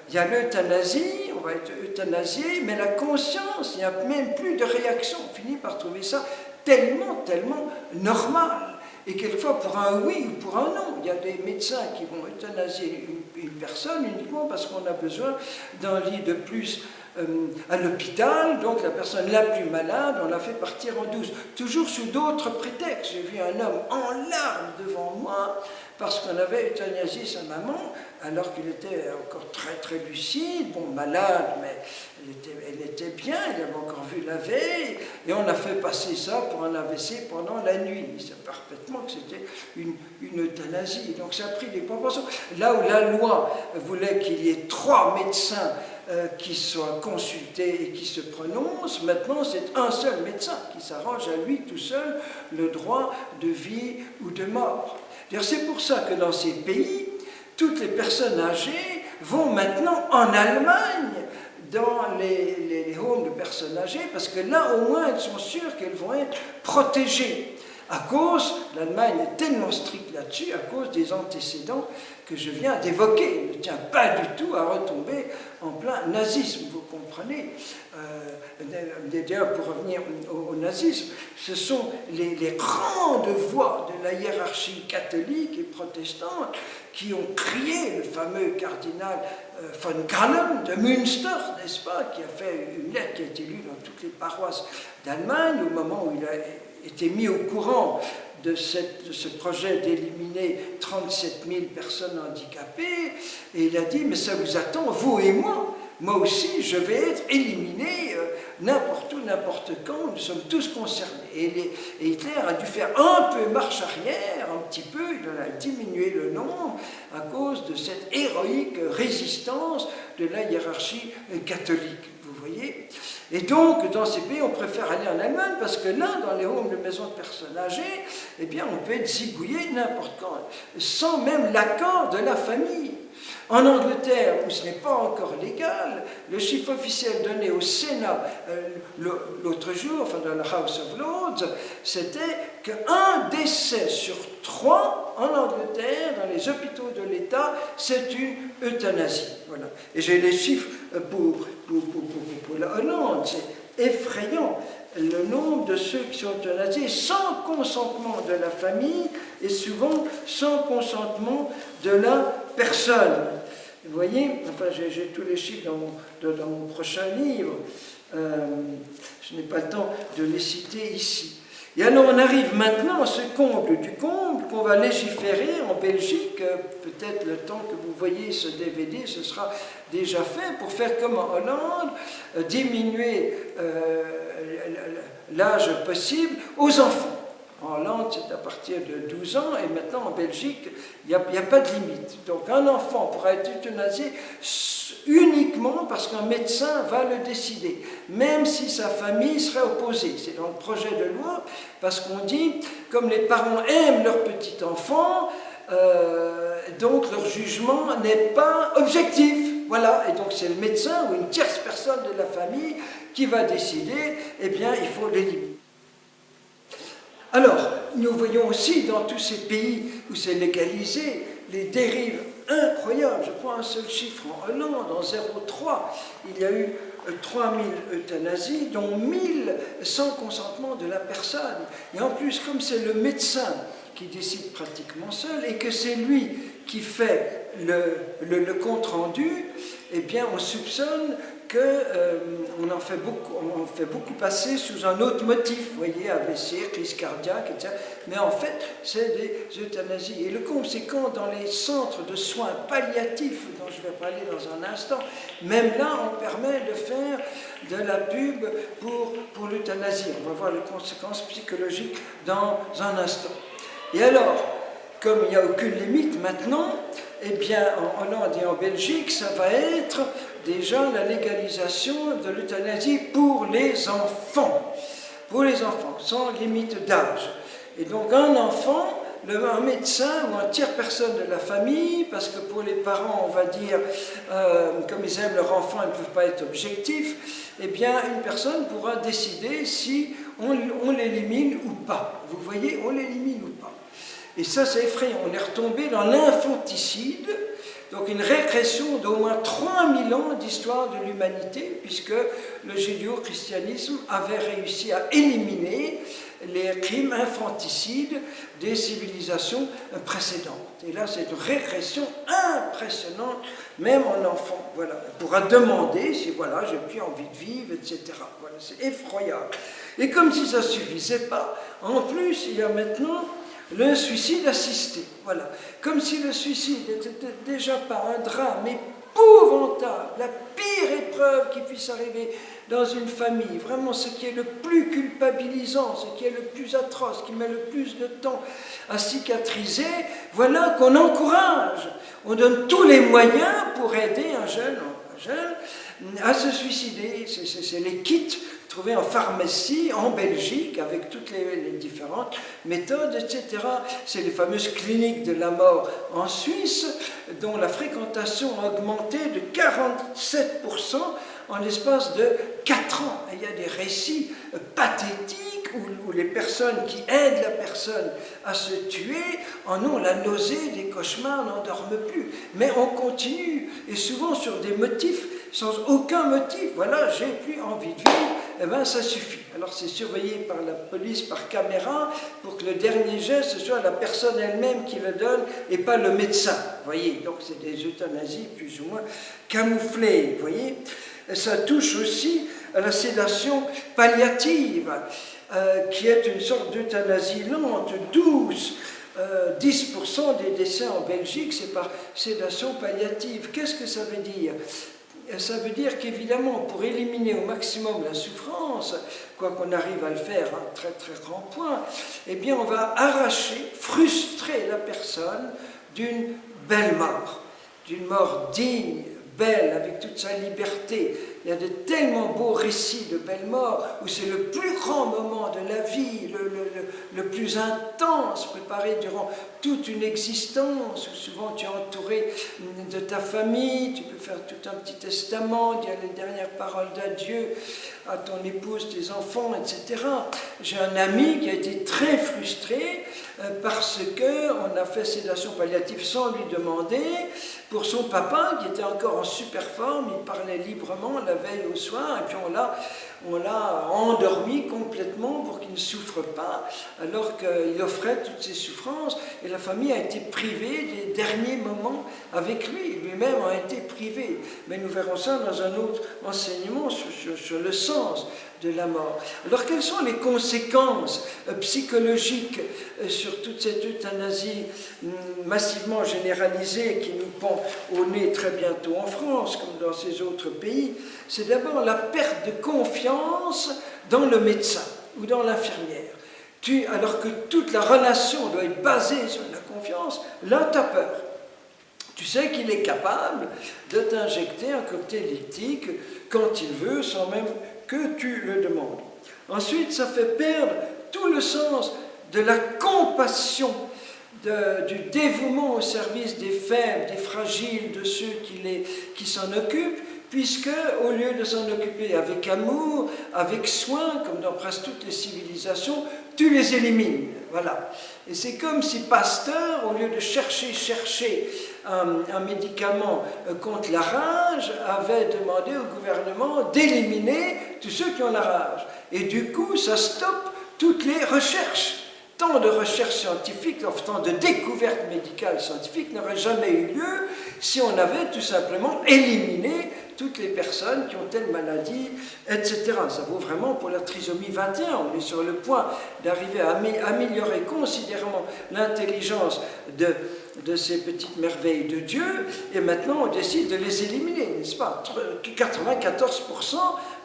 A: Il y a l'euthanasie, on va être euthanasié, mais la conscience, il n'y a même plus de réaction. On finit par trouver ça tellement normal. Et quelquefois pour un oui ou pour un non. Il y a des médecins qui vont euthanasier une personne uniquement parce qu'on a besoin d'un lit de plus à l'hôpital, donc la personne la plus malade, on la fait partir en douce. Toujours sous d'autres prétextes. J'ai vu un homme en larmes devant moi parce qu'on avait euthanasié sa maman alors qu'il était encore très lucide, bon, malade, mais elle était bien, il avait encore vu la veille, et on a fait passer ça pour un AVC pendant la nuit. Il sait parfaitement que c'était une euthanasie. Donc ça a pris des proportions. Là où la loi voulait qu'il y ait 3 médecins qui soient consultés et qui se prononcent, maintenant c'est un seul médecin qui s'arrange à lui tout seul le droit de vie ou de mort. C'est pour ça que dans ces pays, toutes les personnes âgées vont maintenant en Allemagne dans les homes de personnes âgées, parce que là, au moins, elles sont sûres qu'elles vont être protégées. À cause, l'Allemagne est tellement stricte là-dessus, à cause des antécédents que je viens d'évoquer. Elle ne tient pas du tout à retomber en plein nazisme, vous comprenez. D'ailleurs, pour revenir au nazisme, ce sont les grandes voix de la hiérarchie catholique et protestante qui ont crié le fameux cardinal von Galen de Münster, n'est-ce pas, qui a fait une lettre qui a été lue dans toutes les paroisses d'Allemagne au moment où il a été mis au courant de ce projet d'éliminer 37 000 personnes handicapées, et il a dit, mais ça vous attend, vous et moi aussi, je vais être éliminé n'importe où, n'importe quand, nous sommes tous concernés. Et Hitler a dû faire un peu marche arrière, un petit peu, il en a diminué le nombre à cause de cette héroïque résistance de la hiérarchie catholique, vous voyez. Et donc, dans ces pays, on préfère aller en Allemagne parce que là, dans les homes de maisons de personnes âgées, eh bien, on peut être zigouillé n'importe quand, sans même l'accord de la famille. En Angleterre, où ce n'est pas encore légal, le chiffre officiel donné au Sénat l'autre jour, enfin dans la House of Lords, c'était qu'un décès sur 3 en Angleterre, dans les hôpitaux de l'État, c'est une euthanasie. Voilà. Et j'ai les chiffres pour la Hollande, c'est effrayant. Le nombre de ceux qui sont euthanasiés sans consentement de la famille et souvent sans consentement de la personne. Vous voyez, enfin j'ai tous les chiffres dans mon prochain livre, je n'ai pas le temps de les citer ici. Et alors on arrive maintenant à ce comble du comble qu'on va légiférer en Belgique. Peut-être le temps que vous voyez ce DVD, ce sera déjà fait pour faire comme en Hollande, diminuer l'âge possible aux enfants. En Hollande, c'est à partir de 12 ans, et maintenant en Belgique, il n'y a pas de limite. Donc un enfant pourra être euthanasié uniquement parce qu'un médecin va le décider, même si sa famille serait opposée. C'est dans le projet de loi, parce qu'on dit, comme les parents aiment leur petit enfant, donc leur jugement n'est pas objectif. Voilà, et donc c'est le médecin ou une tierce personne de la famille qui va décider, eh bien il faut l'éliminer. Alors, nous voyons aussi dans tous ces pays où c'est légalisé, les dérives incroyables. Je prends un seul chiffre en Hollande, en 0,3, il y a eu 3000 euthanasies, dont 1000 sans consentement de la personne. Et en plus, comme c'est le médecin qui décide pratiquement seul et que c'est lui qui fait le compte-rendu, eh bien on soupçonne qu'on en fait beaucoup passer sous un autre motif, vous voyez, AVC, crise cardiaque, etc. Mais en fait, c'est des euthanasies. Et le conséquent dans les centres de soins palliatifs, dont je vais parler dans un instant, même là, on permet de faire de la pub pour l'euthanasie. On va voir les conséquences psychologiques dans un instant. Et alors, comme il n'y a aucune limite maintenant, eh bien, en Hollande et en Belgique, ça va être déjà la légalisation de l'euthanasie pour les enfants, sans limite d'âge. Et donc, un enfant, un médecin ou un tiers personne de la famille, parce que pour les parents, on va dire, comme ils aiment leur enfant, ils ne peuvent pas être objectifs, eh bien, une personne pourra décider si on l'élimine ou pas. Vous voyez, on l'élimine ou pas. Et ça, c'est effrayant. On est retombé dans l'infanticide, donc une régression d'au moins 3000 ans d'histoire de l'humanité, puisque le judéo-christianisme avait réussi à éliminer les crimes infanticides des civilisations précédentes. Et là, c'est une régression impressionnante, même en enfant. Voilà. On pourra demander si, voilà, j'ai plus envie de vivre, etc. Voilà, c'est effroyable. Et comme si ça ne suffisait pas, en plus, il y a maintenant le suicide assisté, voilà. Comme si le suicide n'était déjà pas un drame épouvantable, la pire épreuve qui puisse arriver dans une famille, vraiment ce qui est le plus culpabilisant, ce qui est le plus atroce, qui met le plus de temps à cicatriser, voilà qu'on encourage, on donne tous les moyens pour aider un jeune à se suicider. C'est les kits trouvés en pharmacie, en Belgique, avec toutes les différentes méthodes, etc. C'est les fameuses cliniques de la mort en Suisse, dont la fréquentation a augmenté de 47% en l'espace de 4 ans. Et il y a des récits pathétiques où les personnes qui aident la personne à se tuer en ont la nausée, des cauchemars, n'en dorment plus. Mais on continue, et souvent sur des motifs, sans aucun motif. Voilà, j'ai plus envie de vivre, eh bien ça suffit. Alors c'est surveillé par la police, par caméra, pour que le dernier geste, ce soit la personne elle-même qui le donne et pas le médecin. Vous voyez, donc c'est des euthanasies plus ou moins camouflées, vous voyez. Et ça touche aussi à la sédation palliative, qui est une sorte d'euthanasie lente, douce. 10% des décès en Belgique, c'est par sédation palliative. Qu'est-ce que ça veut dire ? Ça veut dire qu'évidemment, pour éliminer au maximum la souffrance, quoi qu'on arrive à le faire à un très très grand point, eh bien on va arracher, frustrer la personne d'une belle mort, d'une mort digne, belle, avec toute sa liberté. Il y a de tellement beaux récits de belles morts où c'est le plus grand moment de la vie, le plus intense, préparé durant toute une existence, où souvent tu es entouré de ta famille, tu peux faire tout un petit testament, dire les dernières paroles d'adieu à ton épouse, tes enfants, etc. J'ai un ami qui a été très frustré parce qu'on a fait sédation palliative sans lui demander, pour son papa qui était encore en super forme, il parlait librement, la la veille au soir, et puis on l'a endormi complètement pour qu'il ne souffre pas, alors qu'il offrait toutes ses souffrances, et la famille a été privée des derniers moments avec lui, lui-même a été privé. Mais nous verrons ça dans un autre enseignement sur le sens de la mort. Alors quelles sont les conséquences psychologiques sur toute cette euthanasie massivement généralisée qui nous pend au nez très bientôt en France, comme dans ces autres pays? C'est d'abord la perte de confiance dans le médecin ou dans l'infirmière. Alors que toute la relation doit être basée sur la confiance, là tu as peur. Tu sais qu'il est capable de t'injecter un cocktail éthylique quand il veut, sans même que tu le demandes. Ensuite, ça fait perdre tout le sens de la compassion, du dévouement au service des faibles, des fragiles, de ceux qui s'en occupent, puisque, au lieu de s'en occuper avec amour, avec soin, comme dans presque toutes les civilisations, tu les élimines. Voilà. Et c'est comme si Pasteur, au lieu de chercher un médicament contre la rage, avait demandé au gouvernement d'éliminer tous ceux qui ont la rage. Et du coup, ça stoppe toutes les recherches. Tant de recherches scientifiques, tant de découvertes médicales scientifiques n'auraient jamais eu lieu si on avait tout simplement éliminé toutes les personnes qui ont telle maladie, etc. Ça vaut vraiment pour la trisomie 21. On est sur le point d'arriver à améliorer considérablement l'intelligence de ces petites merveilles de Dieu, et maintenant on décide de les éliminer, n'est-ce pas? 94%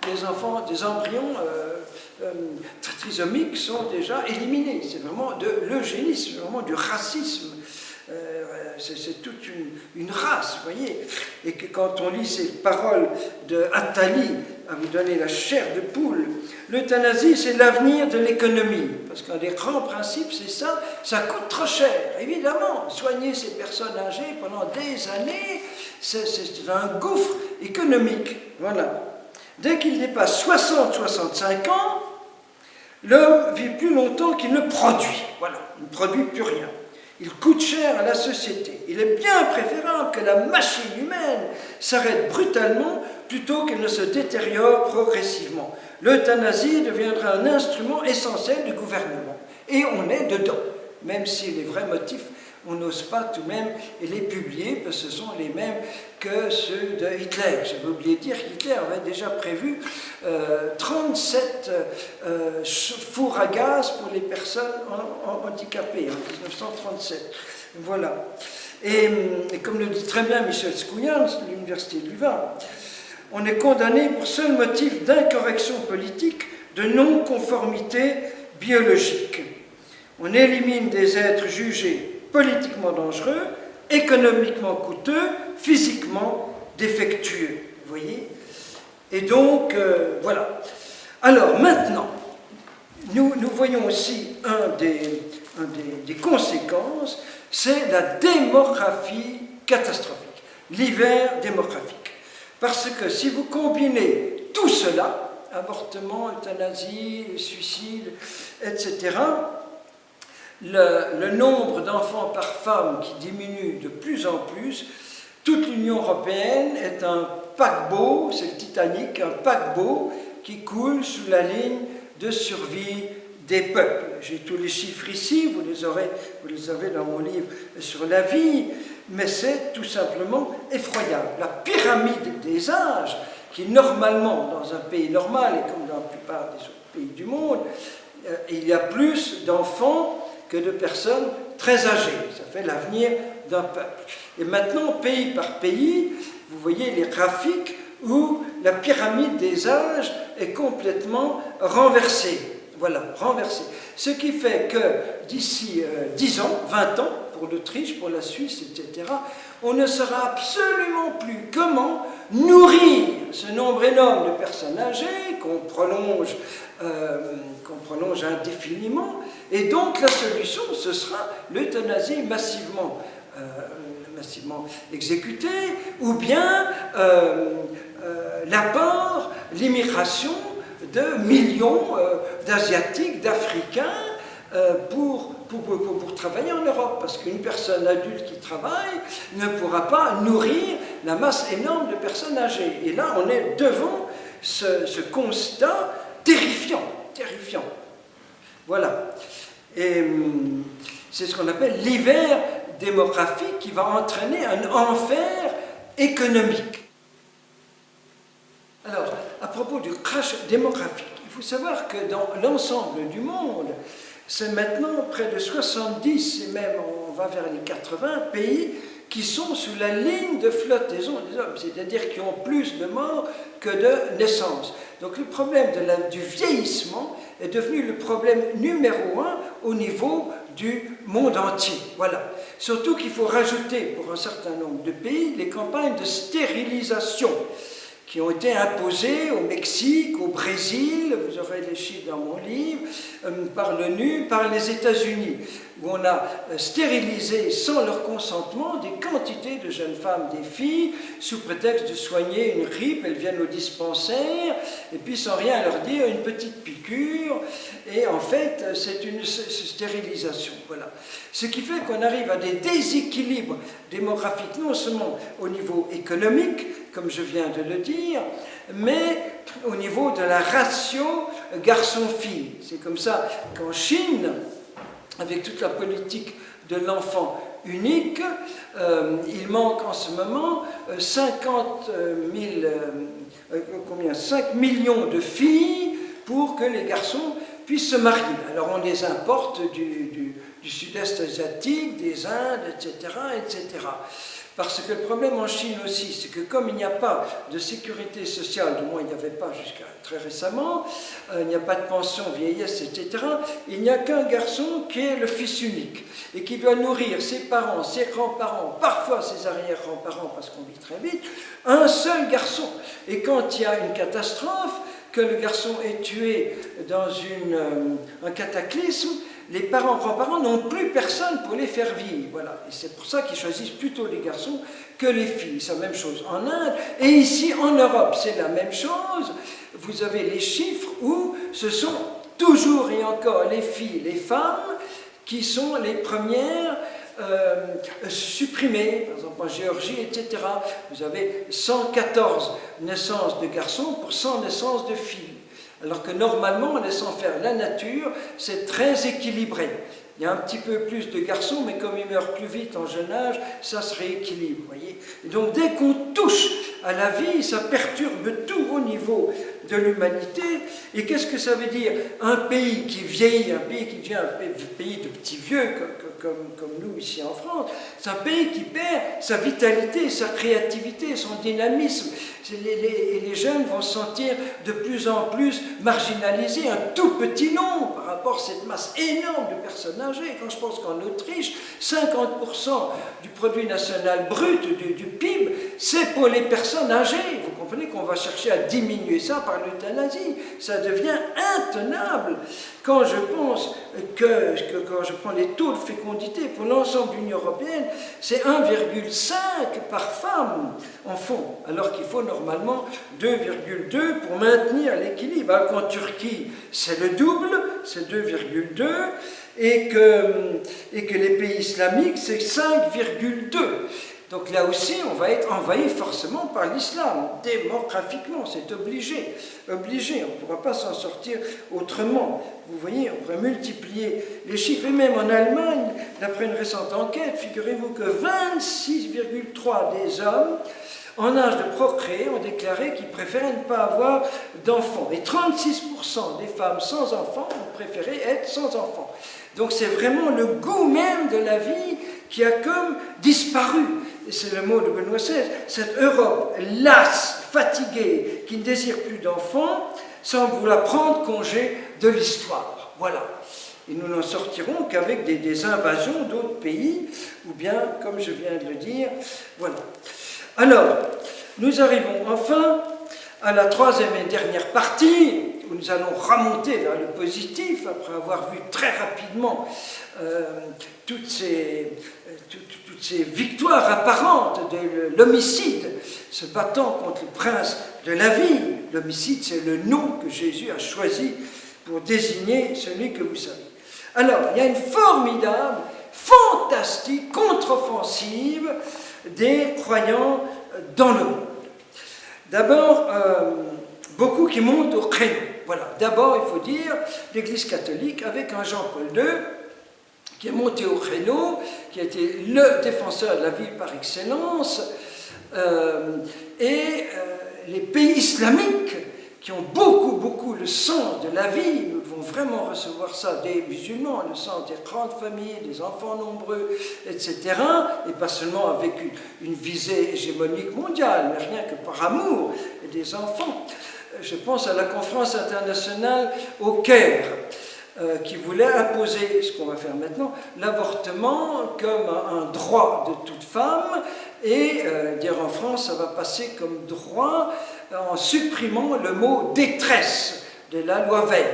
A: des enfants, des embryons trisomiques sont déjà éliminés. C'est vraiment de l'eugénisme, c'est vraiment du racisme. C'est toute une race, vous voyez. Et que quand on lit ces paroles de Attali, à vous donner la chair de poule, l'euthanasie, c'est l'avenir de l'économie. Parce qu'un des grands principes, c'est ça coûte trop cher. Évidemment, soigner ces personnes âgées pendant des années, c'est un gouffre économique. Voilà. Dès qu'il dépasse 60-65 ans, l'homme vit plus longtemps qu'il ne produit. Voilà, il ne produit plus rien. Il coûte cher à la société. Il est bien préférable que la machine humaine s'arrête brutalement plutôt qu'elle ne se détériore progressivement. L'euthanasie deviendra un instrument essentiel du gouvernement. Et on est dedans, même si les vrais motifs, on n'ose pas tout de même les publier, parce que ce sont les mêmes que ceux de Hitler. J'avais oublié de dire qu'Hitler avait déjà prévu 37 fours à gaz pour les personnes handicapées en 1937. Voilà. Et comme le dit très bien Michel Skouyan, de l'Université de Louvain, on est condamné pour seul motif d'incorrection politique, de non-conformité biologique. On élimine des êtres jugés politiquement dangereux, économiquement coûteux, physiquement défectueux. Vous voyez? Et donc, voilà. Alors, maintenant, nous voyons aussi un des conséquences, c'est la démographie catastrophique, l'hiver démographique. Parce que si vous combinez tout cela, avortement, euthanasie, suicide, etc., le nombre d'enfants par femme qui diminue de plus en plus, toute l'Union européenne est un paquebot, c'est le Titanic, un paquebot qui coule sous la ligne de survie des peuples. J'ai tous les chiffres ici, vous les avez dans mon livre sur la vie, mais c'est tout simplement effroyable. La pyramide des âges, qui normalement, dans un pays normal, et comme dans la plupart des autres pays du monde, il y a plus d'enfants que de personnes très âgées. Ça fait l'avenir d'un peuple. Et maintenant, pays par pays, vous voyez les graphiques où la pyramide des âges est complètement renversée. Voilà, renversée. Ce qui fait que d'ici 10 ans, 20 ans, pour l'Autriche, pour la Suisse, etc., on ne saura absolument plus comment nourrir ce nombre énorme de personnes âgées qu'on prolonge indéfiniment. Et donc la solution, ce sera l'euthanasie massivement exécutée, ou bien l'apport, l'immigration de millions d'Asiatiques, d'Africains, pour pour travailler en Europe, parce qu'une personne adulte qui travaille ne pourra pas nourrir la masse énorme de personnes âgées. Et là, on est devant ce constat terrifiant. Voilà. Et c'est ce qu'on appelle l'hiver démographique qui va entraîner un enfer économique. Alors, à propos du crash démographique, il faut savoir que dans l'ensemble du monde, c'est maintenant près de 70, et même on va vers les 80 pays qui sont sous la ligne de flottaison des hommes, c'est-à-dire qui ont plus de morts que de naissances. Donc le problème du vieillissement est devenu le problème numéro 1 au niveau du monde entier. Voilà. Surtout qu'il faut rajouter pour un certain nombre de pays les campagnes de stérilisation qui ont été imposées au Mexique, au Brésil, vous aurez les chiffres dans mon livre, par l'ONU, par les États-Unis, où on a stérilisé sans leur consentement des quantités de jeunes femmes, des filles, sous prétexte de soigner une grippe, elles viennent au dispensaire, et puis sans rien leur dire, une petite piqûre, et en fait, c'est une stérilisation. Voilà. Ce qui fait qu'on arrive à des déséquilibres démographiques, non seulement au niveau économique, comme je viens de le dire, mais au niveau de la ratio garçon-fille. C'est comme ça qu'en Chine, avec toute la politique de l'enfant unique, il manque en ce moment 5 millions de filles pour que les garçons puissent se marier. Alors on les importe du sud-est asiatique, des Indes, etc., etc. Parce que le problème en Chine aussi, c'est que comme il n'y a pas de sécurité sociale, du moins il n'y avait pas jusqu'à très récemment, il n'y a pas de pension vieillesse, etc., il n'y a qu'un garçon qui est le fils unique et qui doit nourrir ses parents, ses grands-parents, parfois ses arrière-grands-parents, parce qu'on vit très vite, un seul garçon. Et quand il y a une catastrophe, que le garçon est tué dans un cataclysme, les parents, grands-parents n'ont plus personne pour les faire vivre. Voilà. Et c'est pour ça qu'ils choisissent plutôt les garçons que les filles. C'est la même chose en Inde. Et ici, en Europe, c'est la même chose. Vous avez les chiffres où ce sont toujours et encore les filles, les femmes, qui sont les premières supprimées. Par exemple, en Géorgie, etc. Vous avez 114 naissances de garçons pour 100 naissances de filles. Alors que normalement, en laissant faire la nature, c'est très équilibré. Il y a un petit peu plus de garçons, mais comme ils meurent plus vite en jeune âge, ça se rééquilibre. Voyez. Et donc dès qu'on touche à la vie, ça perturbe tout au niveau de l'humanité. Et qu'est-ce que ça veut dire? Un pays qui vieillit, un pays qui devient un pays de petits vieux, comme nous ici en France, c'est un pays qui perd sa vitalité, sa créativité, son dynamisme. Et les jeunes vont se sentir de plus en plus marginalisés, un tout petit nombre par rapport à cette masse énorme de personnes âgées. Quand je pense qu'en Autriche, 50% du produit national brut, du PIB, c'est pour les personnes âgées. Vous comprenez qu'on va chercher à diminuer ça par l'euthanasie. Ça devient intenable. Quand je pense que quand je prends les taux de fécondité pour l'ensemble de l'Union européenne, c'est 1,5 par femme en fond, alors qu'il faut normalement 2,2 pour maintenir l'équilibre. Alors qu'en Turquie, c'est le double, c'est 2,2, et que les pays islamiques, c'est 5,2. Donc là aussi, on va être envahi forcément par l'islam, démographiquement, c'est obligé, on ne pourra pas s'en sortir autrement. Vous voyez, on pourrait multiplier les chiffres, et même en Allemagne, d'après une récente enquête, figurez-vous que 26,3 des hommes en âge de procréer ont déclaré qu'ils préféraient ne pas avoir d'enfants, et 36% des femmes sans enfants ont préféré être sans enfants. Donc c'est vraiment le goût même de la vie qui a comme disparu. Et c'est le mot de Benoît XVI, cette Europe lasse, fatiguée, qui ne désire plus d'enfants, semble vouloir prendre congé de l'histoire. Voilà. Et nous n'en sortirons qu'avec des invasions d'autres pays, ou bien, comme je viens de le dire, voilà. Alors, nous arrivons enfin à la troisième et dernière partie, où nous allons remonter vers le positif, après avoir vu très rapidement toutes ces victoires apparentes de l'homicide, se battant contre le prince de la vie. L'homicide, c'est le nom que Jésus a choisi pour désigner celui que vous savez. Alors, il y a une formidable, fantastique contre-offensive des croyants dans le monde. D'abord, beaucoup qui montent au créneau. Voilà, d'abord, il faut dire, l'Église catholique, avec un Jean-Paul II, qui est monté au créneau, qui a été le défenseur de la vie par excellence, et les pays islamiques, qui ont beaucoup le sens de la vie, nous devons vraiment recevoir ça des musulmans, le sens des grandes familles, des enfants nombreux, etc., et pas seulement avec une visée hégémonique mondiale, mais rien que par amour des enfants. Je pense à la conférence internationale au Caire, qui voulait imposer, ce qu'on va faire maintenant, l'avortement comme un droit de toute femme, et dire en France, ça va passer comme droit en supprimant le mot détresse de la loi Veil.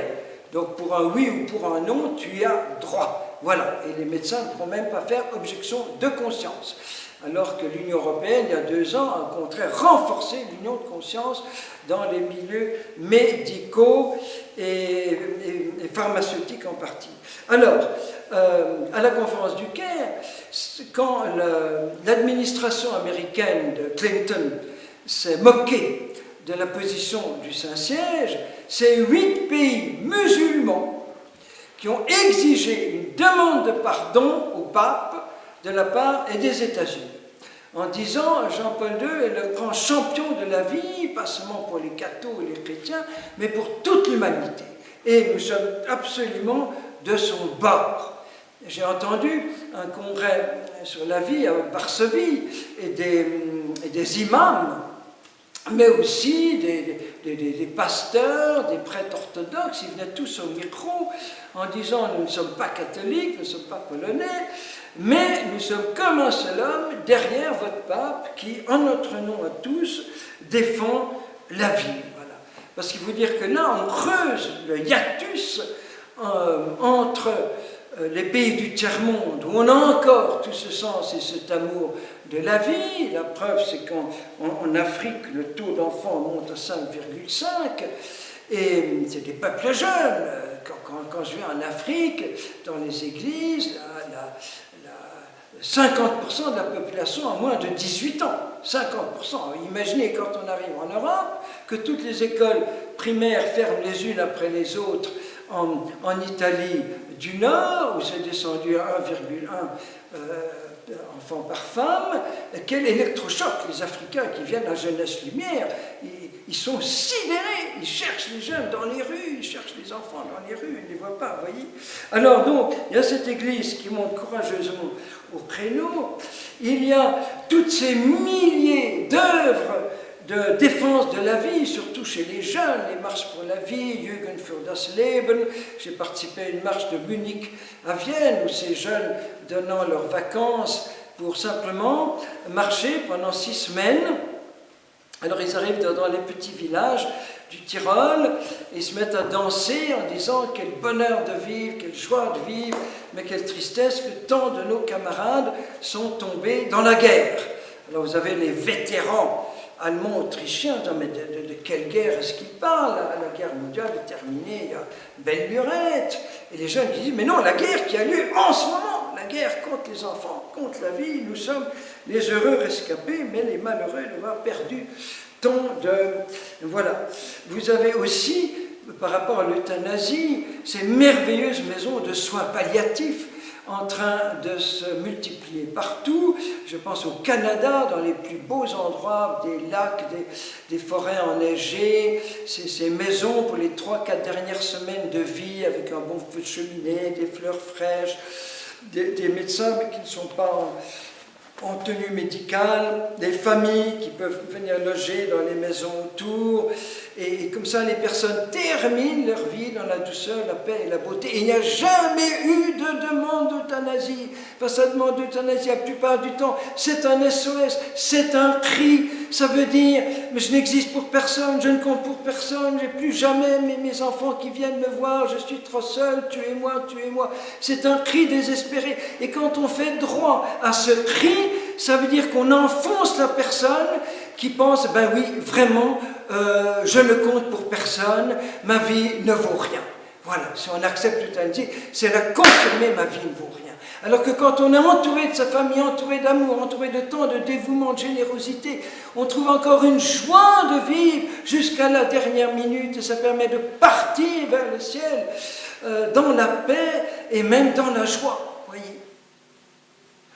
A: Donc pour un oui ou pour un non, tu y as droit. Voilà, et les médecins ne pourront même pas faire objection de conscience. Alors que l'Union européenne, il y a 2 ans, a au contraire renforcé l'union de conscience dans les milieux médicaux et pharmaceutiques en partie. Alors, à la conférence du Caire, quand l'administration américaine de Clinton s'est moquée de la position du Saint-Siège, c'est 8 pays musulmans qui ont exigé une demande de pardon au pape de la part et des États-Unis, en disant Jean-Paul II est le grand champion de la vie, pas seulement pour les cathos et les chrétiens, mais pour toute l'humanité. Et nous sommes absolument de son bord. J'ai entendu un congrès sur la vie à Varsovie et des imams, mais aussi des pasteurs, des prêtres orthodoxes, ils venaient tous au micro en disant nous ne sommes pas catholiques, nous ne sommes pas polonais, mais nous sommes comme un seul homme derrière votre pape qui, en notre nom à tous, défend la vie. Voilà. Parce qu'il faut dire que là, on creuse le hiatus entre les pays du tiers-monde, où on a encore tout ce sens et cet amour de la vie. La preuve, c'est qu'en Afrique, le taux d'enfants monte à 5,5, et c'est des peuples jeunes. Quand je vais en Afrique, dans les églises, 50% de la population a moins de 18 ans. 50%. Imaginez quand on arrive en Europe, que toutes les écoles primaires ferment les unes après les autres en Italie du Nord, où c'est descendu à 1,1 enfants par femme. Quel électrochoc! Les Africains qui viennent à Jeunesse Lumière, ils sont sidérés, ils cherchent les jeunes dans les rues, ils cherchent les enfants dans les rues, ils ne les voient pas, vous voyez. Alors donc, il y a cette église qui monte courageusement au créneau, il y a toutes ces milliers d'œuvres de défense de la vie, surtout chez les jeunes, les marches pour la vie, Jugend für das Leben. J'ai participé à une marche de Munich à Vienne, où ces jeunes donnant leurs vacances pour simplement marcher pendant 6 semaines. Alors ils arrivent dans les petits villages du Tyrol et ils se mettent à danser en disant quel bonheur de vivre, quelle joie de vivre, mais quelle tristesse que tant de nos camarades sont tombés dans la guerre. Alors vous avez les vétérans allemands, autrichiens, mais de quelle guerre est-ce qu'ils parlent? La guerre mondiale est terminée, il y a belle lurette. Et les jeunes qui disent, mais non, la guerre qui a lieu en ce moment, la guerre contre les enfants, contre la vie, nous sommes les heureux rescapés, mais les malheureux d'avoir perdu tant de... Voilà. Vous avez aussi, par rapport à l'euthanasie, ces merveilleuses maisons de soins palliatifs en train de se multiplier partout. Je pense au Canada, dans les plus beaux endroits, des lacs, des forêts enneigées, ces maisons pour les 3-4 dernières semaines de vie, avec un bon feu de cheminée, des fleurs fraîches, des médecins mais qui ne sont pas en tenue médicale, des familles qui peuvent venir loger dans les maisons autour, et comme ça les personnes terminent leur vie dans la douceur, la paix et la beauté. Et il n'y a jamais eu de demande d'euthanasie. Parce que la demande d'euthanasie, la plupart du temps, c'est un SOS, c'est un cri. Ça veut dire, mais je n'existe pour personne, je ne compte pour personne, j'ai plus jamais mes enfants qui viennent me voir, je suis trop seul, tuez-moi, tuez-moi. C'est un cri désespéré. Et quand on fait droit à ce cri, ça veut dire qu'on enfonce la personne qui pense, ben oui, vraiment, je ne compte pour personne, ma vie ne vaut rien. Voilà, si on accepte l'euthanasie, c'est la consommer, ma vie ne vaut rien. Alors que quand on est entouré de sa famille, entouré d'amour, entouré de temps, de dévouement, de générosité, on trouve encore une joie de vivre jusqu'à la dernière minute et ça permet de partir vers le ciel dans la paix et même dans la joie. Voyez.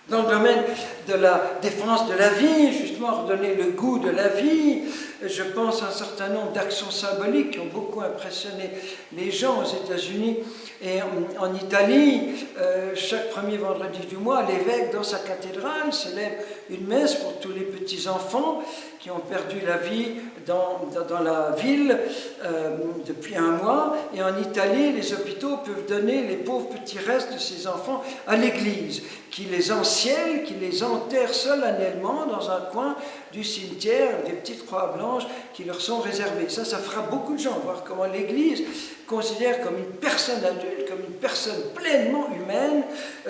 A: Dans le domaine de la défense de la vie, justement, redonner le goût de la vie, je pense à un certain nombre d'actions symboliques qui ont beaucoup impressionné les gens aux États-Unis et en Italie. Chaque premier vendredi du mois, l'évêque, dans sa cathédrale, célèbre une messe pour tous les petits-enfants qui ont perdu la vie dans la ville depuis un mois. Et en Italie, les hôpitaux peuvent donner les pauvres petits restes de ces enfants à l'église, qui les encièle, qui les enterre solennellement dans un coin du cimetière, des petites croix blanches qui leur sont réservées. Ça fera beaucoup de gens, voir comment l'Église considère comme une personne adulte, comme une personne pleinement humaine,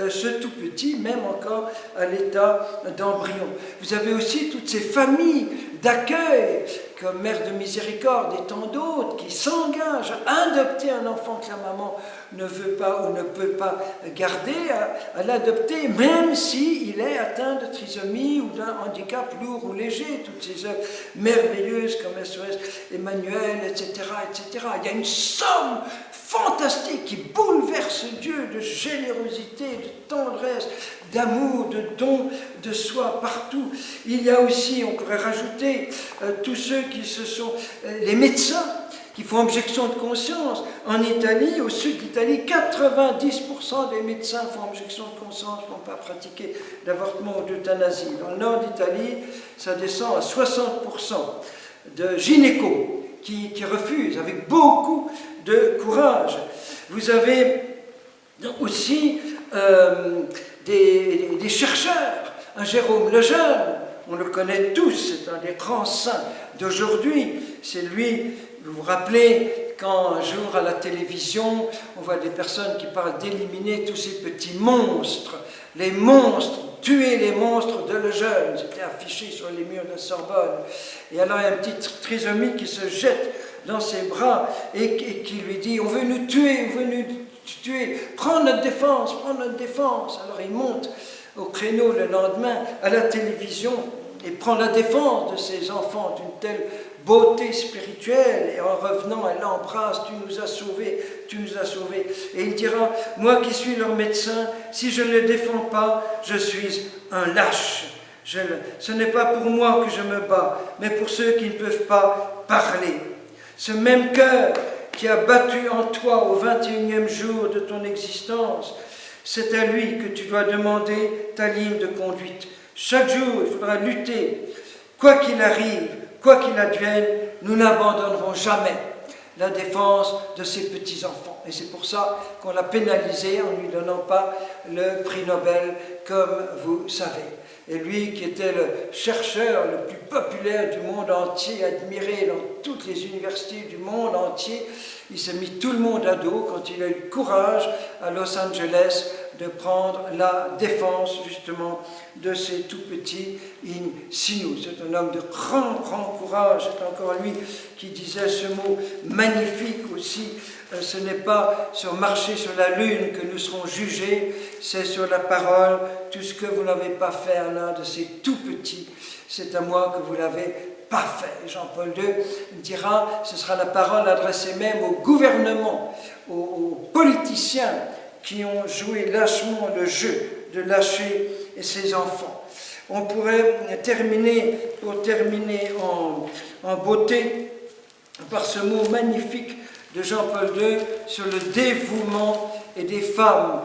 A: ce tout petit, même encore à l'état d'embryon. Vous avez aussi toutes ces familles d'accueil, comme Mère de Miséricorde et tant d'autres, qui s'engagent à adopter un enfant que la maman ne veut pas ou ne peut pas garder, à l'adopter, même s'il est atteint de trisomie ou d'un handicap lourd ou léger. Toutes ces œuvres merveilleuses comme SOS Emmanuel, etc., etc. Il y a une somme fantastique qui bouleverse Dieu de générosité, de tendresse, d'amour, de don de soi partout. Il y a aussi, on pourrait rajouter, tous ceux qui les médecins qui font objection de conscience. En Italie, au sud d'Italie, 90% des médecins font objection de conscience, ne vont pas pratiquer d'avortement ou d'euthanasie. Dans le nord d'Italie, ça descend à 60% de gynécos qui refusent avec beaucoup de courage. Vous avez aussi des chercheurs, un Jérôme Lejeune, on le connaît tous, c'est un des grands saints d'aujourd'hui. C'est lui, vous vous rappelez, quand un jour à la télévision, on voit des personnes qui parlent d'éliminer tous ces petits monstres, les monstres, tuer les monstres de Lejeune, c'était affiché sur les murs de la Sorbonne. Et alors il y a un petit trisomique qui se jette dans ses bras et qui lui dit « On veut nous tuer, on veut nous tuer, prends notre défense, prends notre défense ». Alors il monte au créneau le lendemain à la télévision et prend la défense de ses enfants d'une telle beauté spirituelle, et en revenant, elle l'embrasse, tu nous as sauvés, tu nous as sauvés. Et il dira, moi qui suis leur médecin, si je ne les défends pas, je suis un lâche. Ce n'est pas pour moi que je me bats, mais pour ceux qui ne peuvent pas parler. Ce même cœur qui a battu en toi au 21e jour de ton existence, c'est à lui que tu dois demander ta ligne de conduite. Chaque jour, il faudra lutter. Quoi qu'il arrive, quoi qu'il advienne, nous n'abandonnerons jamais la défense de ces petits-enfants. Et c'est pour ça qu'on l'a pénalisé en ne lui donnant pas le prix Nobel, comme vous savez. Et lui, qui était le chercheur le plus populaire du monde entier, admiré dans toutes les universités du monde entier, il s'est mis tout le monde à dos quand il a eu le courage à Los Angeles de prendre la défense justement de ces tout petits in situ. C'est un homme de grand courage. C'est encore lui qui disait ce mot magnifique aussi. Ce n'est pas sur marcher sur la lune que nous serons jugés, c'est sur la parole. Tout ce que vous n'avez pas fait à l'un de ces tout petits, c'est à moi que vous l'avez pas fait. Jean-Paul II dira, ce sera la parole adressée même au gouvernement, aux politiciens qui ont joué lâchement le jeu de lâcher ses enfants. On pourrait terminer en beauté par ce mot magnifique de Jean-Paul II sur le dévouement et des femmes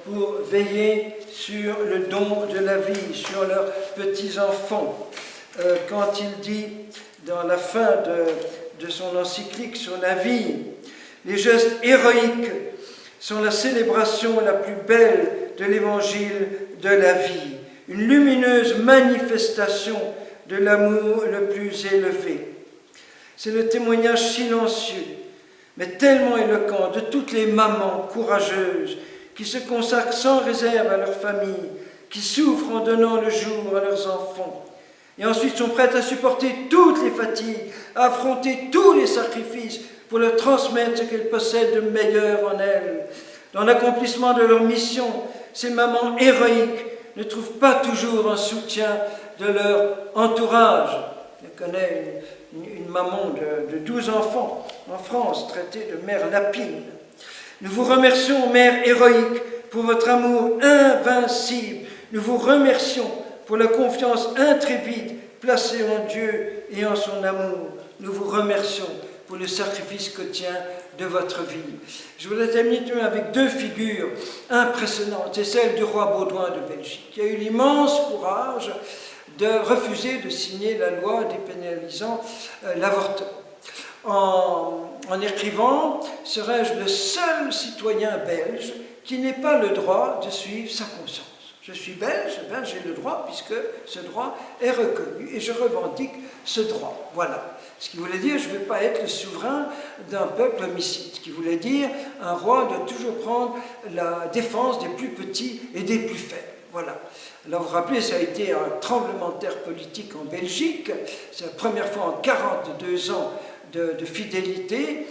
A: pour veiller sur le don de la vie, sur leurs petits-enfants. Quand il dit, dans la fin de son encyclique sur la vie, les gestes héroïques sont la célébration la plus belle de l'évangile de la vie, une lumineuse manifestation de l'amour le plus élevé. C'est le témoignage silencieux, mais tellement éloquent de toutes les mamans courageuses qui se consacrent sans réserve à leur famille, qui souffrent en donnant le jour à leurs enfants et ensuite sont prêtes à supporter toutes les fatigues, à affronter tous les sacrifices pour leur transmettre ce qu'elles possèdent de meilleur en elles. Dans l'accomplissement de leur mission, ces mamans héroïques ne trouvent pas toujours un soutien de leur entourage. Je connais une maman de 12 enfants en France, traitée de mère lapine. Nous vous remercions, mère héroïque, pour votre amour invincible. Nous vous remercions pour la confiance intrépide placée en Dieu et en son amour. Nous vous remercions pour le sacrifice quotidien de votre vie. Je voudrais terminer avec deux figures impressionnantes. C'est celle du roi Baudouin de Belgique, qui a eu l'immense courage de refuser de signer la loi dépénalisant l'avortement. En écrivant, serais-je le seul citoyen belge qui n'ait pas le droit de suivre sa conscience. Je suis belge, ben j'ai le droit puisque ce droit est reconnu et je revendique ce droit. Voilà. Ce qui voulait dire, je ne veux pas être le souverain d'un peuple homicide. Ce qui voulait dire, un roi doit toujours prendre la défense des plus petits et des plus faibles. Voilà. Alors vous vous rappelez, ça a été un tremblement de terre politique en Belgique. C'est la première fois en 42 ans de fidélité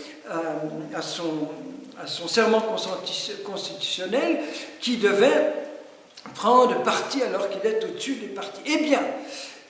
A: à son serment constitutionnel qui devait prendre parti alors qu'il est au-dessus des partis. Eh bien,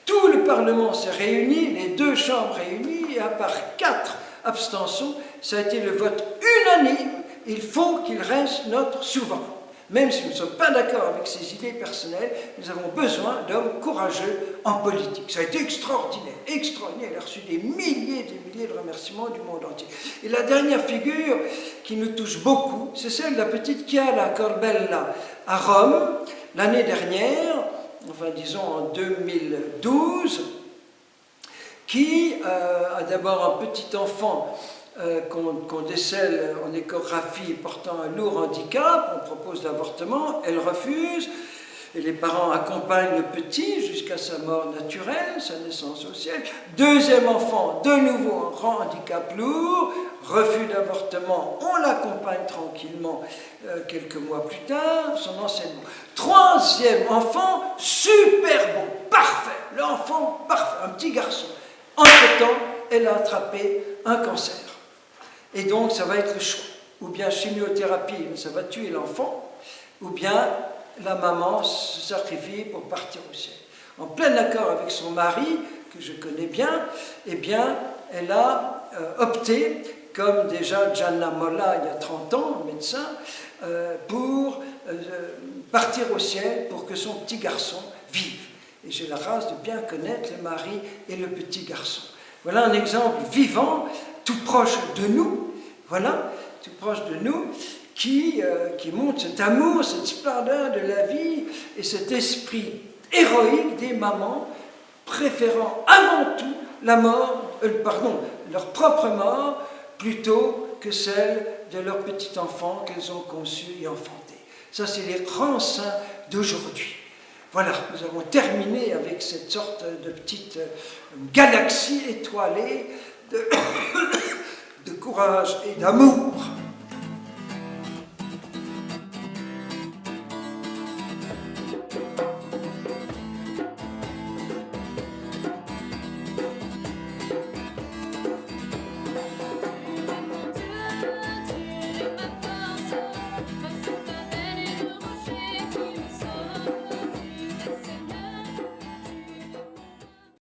A: tout le Parlement s'est réuni, les deux chambres réunies, et à part 4 abstentions, ça a été le vote unanime. Il faut qu'il reste notre souverain. Même si nous ne sommes pas d'accord avec ses idées personnelles, nous avons besoin d'hommes courageux en politique. Ça a été extraordinaire, extraordinaire. Il a reçu des milliers de remerciements du monde entier. Et la dernière figure qui nous touche beaucoup, c'est celle de la petite Chiara Corbella à Rome, l'année dernière, enfin disons en 2012, qui a d'abord un petit enfant qu'on décèle en échographie portant un lourd handicap, on propose l'avortement, elle refuse, et les parents accompagnent le petit jusqu'à sa mort naturelle, sa naissance au ciel. Deuxième enfant, de nouveau un grand handicap lourd, refus d'avortement, on l'accompagne tranquillement quelques mois plus tard, son enseignement. Troisième enfant, super bon, parfait, l'enfant parfait, un petit garçon. Entre-temps, elle a attrapé un cancer. Et donc, ça va être le choix. Ou bien chimiothérapie, ça va tuer l'enfant, ou bien la maman se sacrifie pour partir au ciel. En plein accord avec son mari, que je connais bien, eh bien, elle a opté, comme déjà Gianna Molla il y a 30 ans, médecin, pour partir au ciel pour que son petit garçon vive. Et j'ai la grâce de bien connaître le mari et le petit garçon. Voilà un exemple vivant, tout proche de nous, voilà, tout proche de nous, qui montre cet amour, cette splendeur de la vie et cet esprit héroïque des mamans, préférant avant tout leur propre mort, plutôt que celle de leur petit enfant qu'elles ont conçu et enfanté. Ça, c'est les grands saints d'aujourd'hui. Voilà, nous avons terminé avec cette sorte de petite galaxie étoilée de courage et d'amour.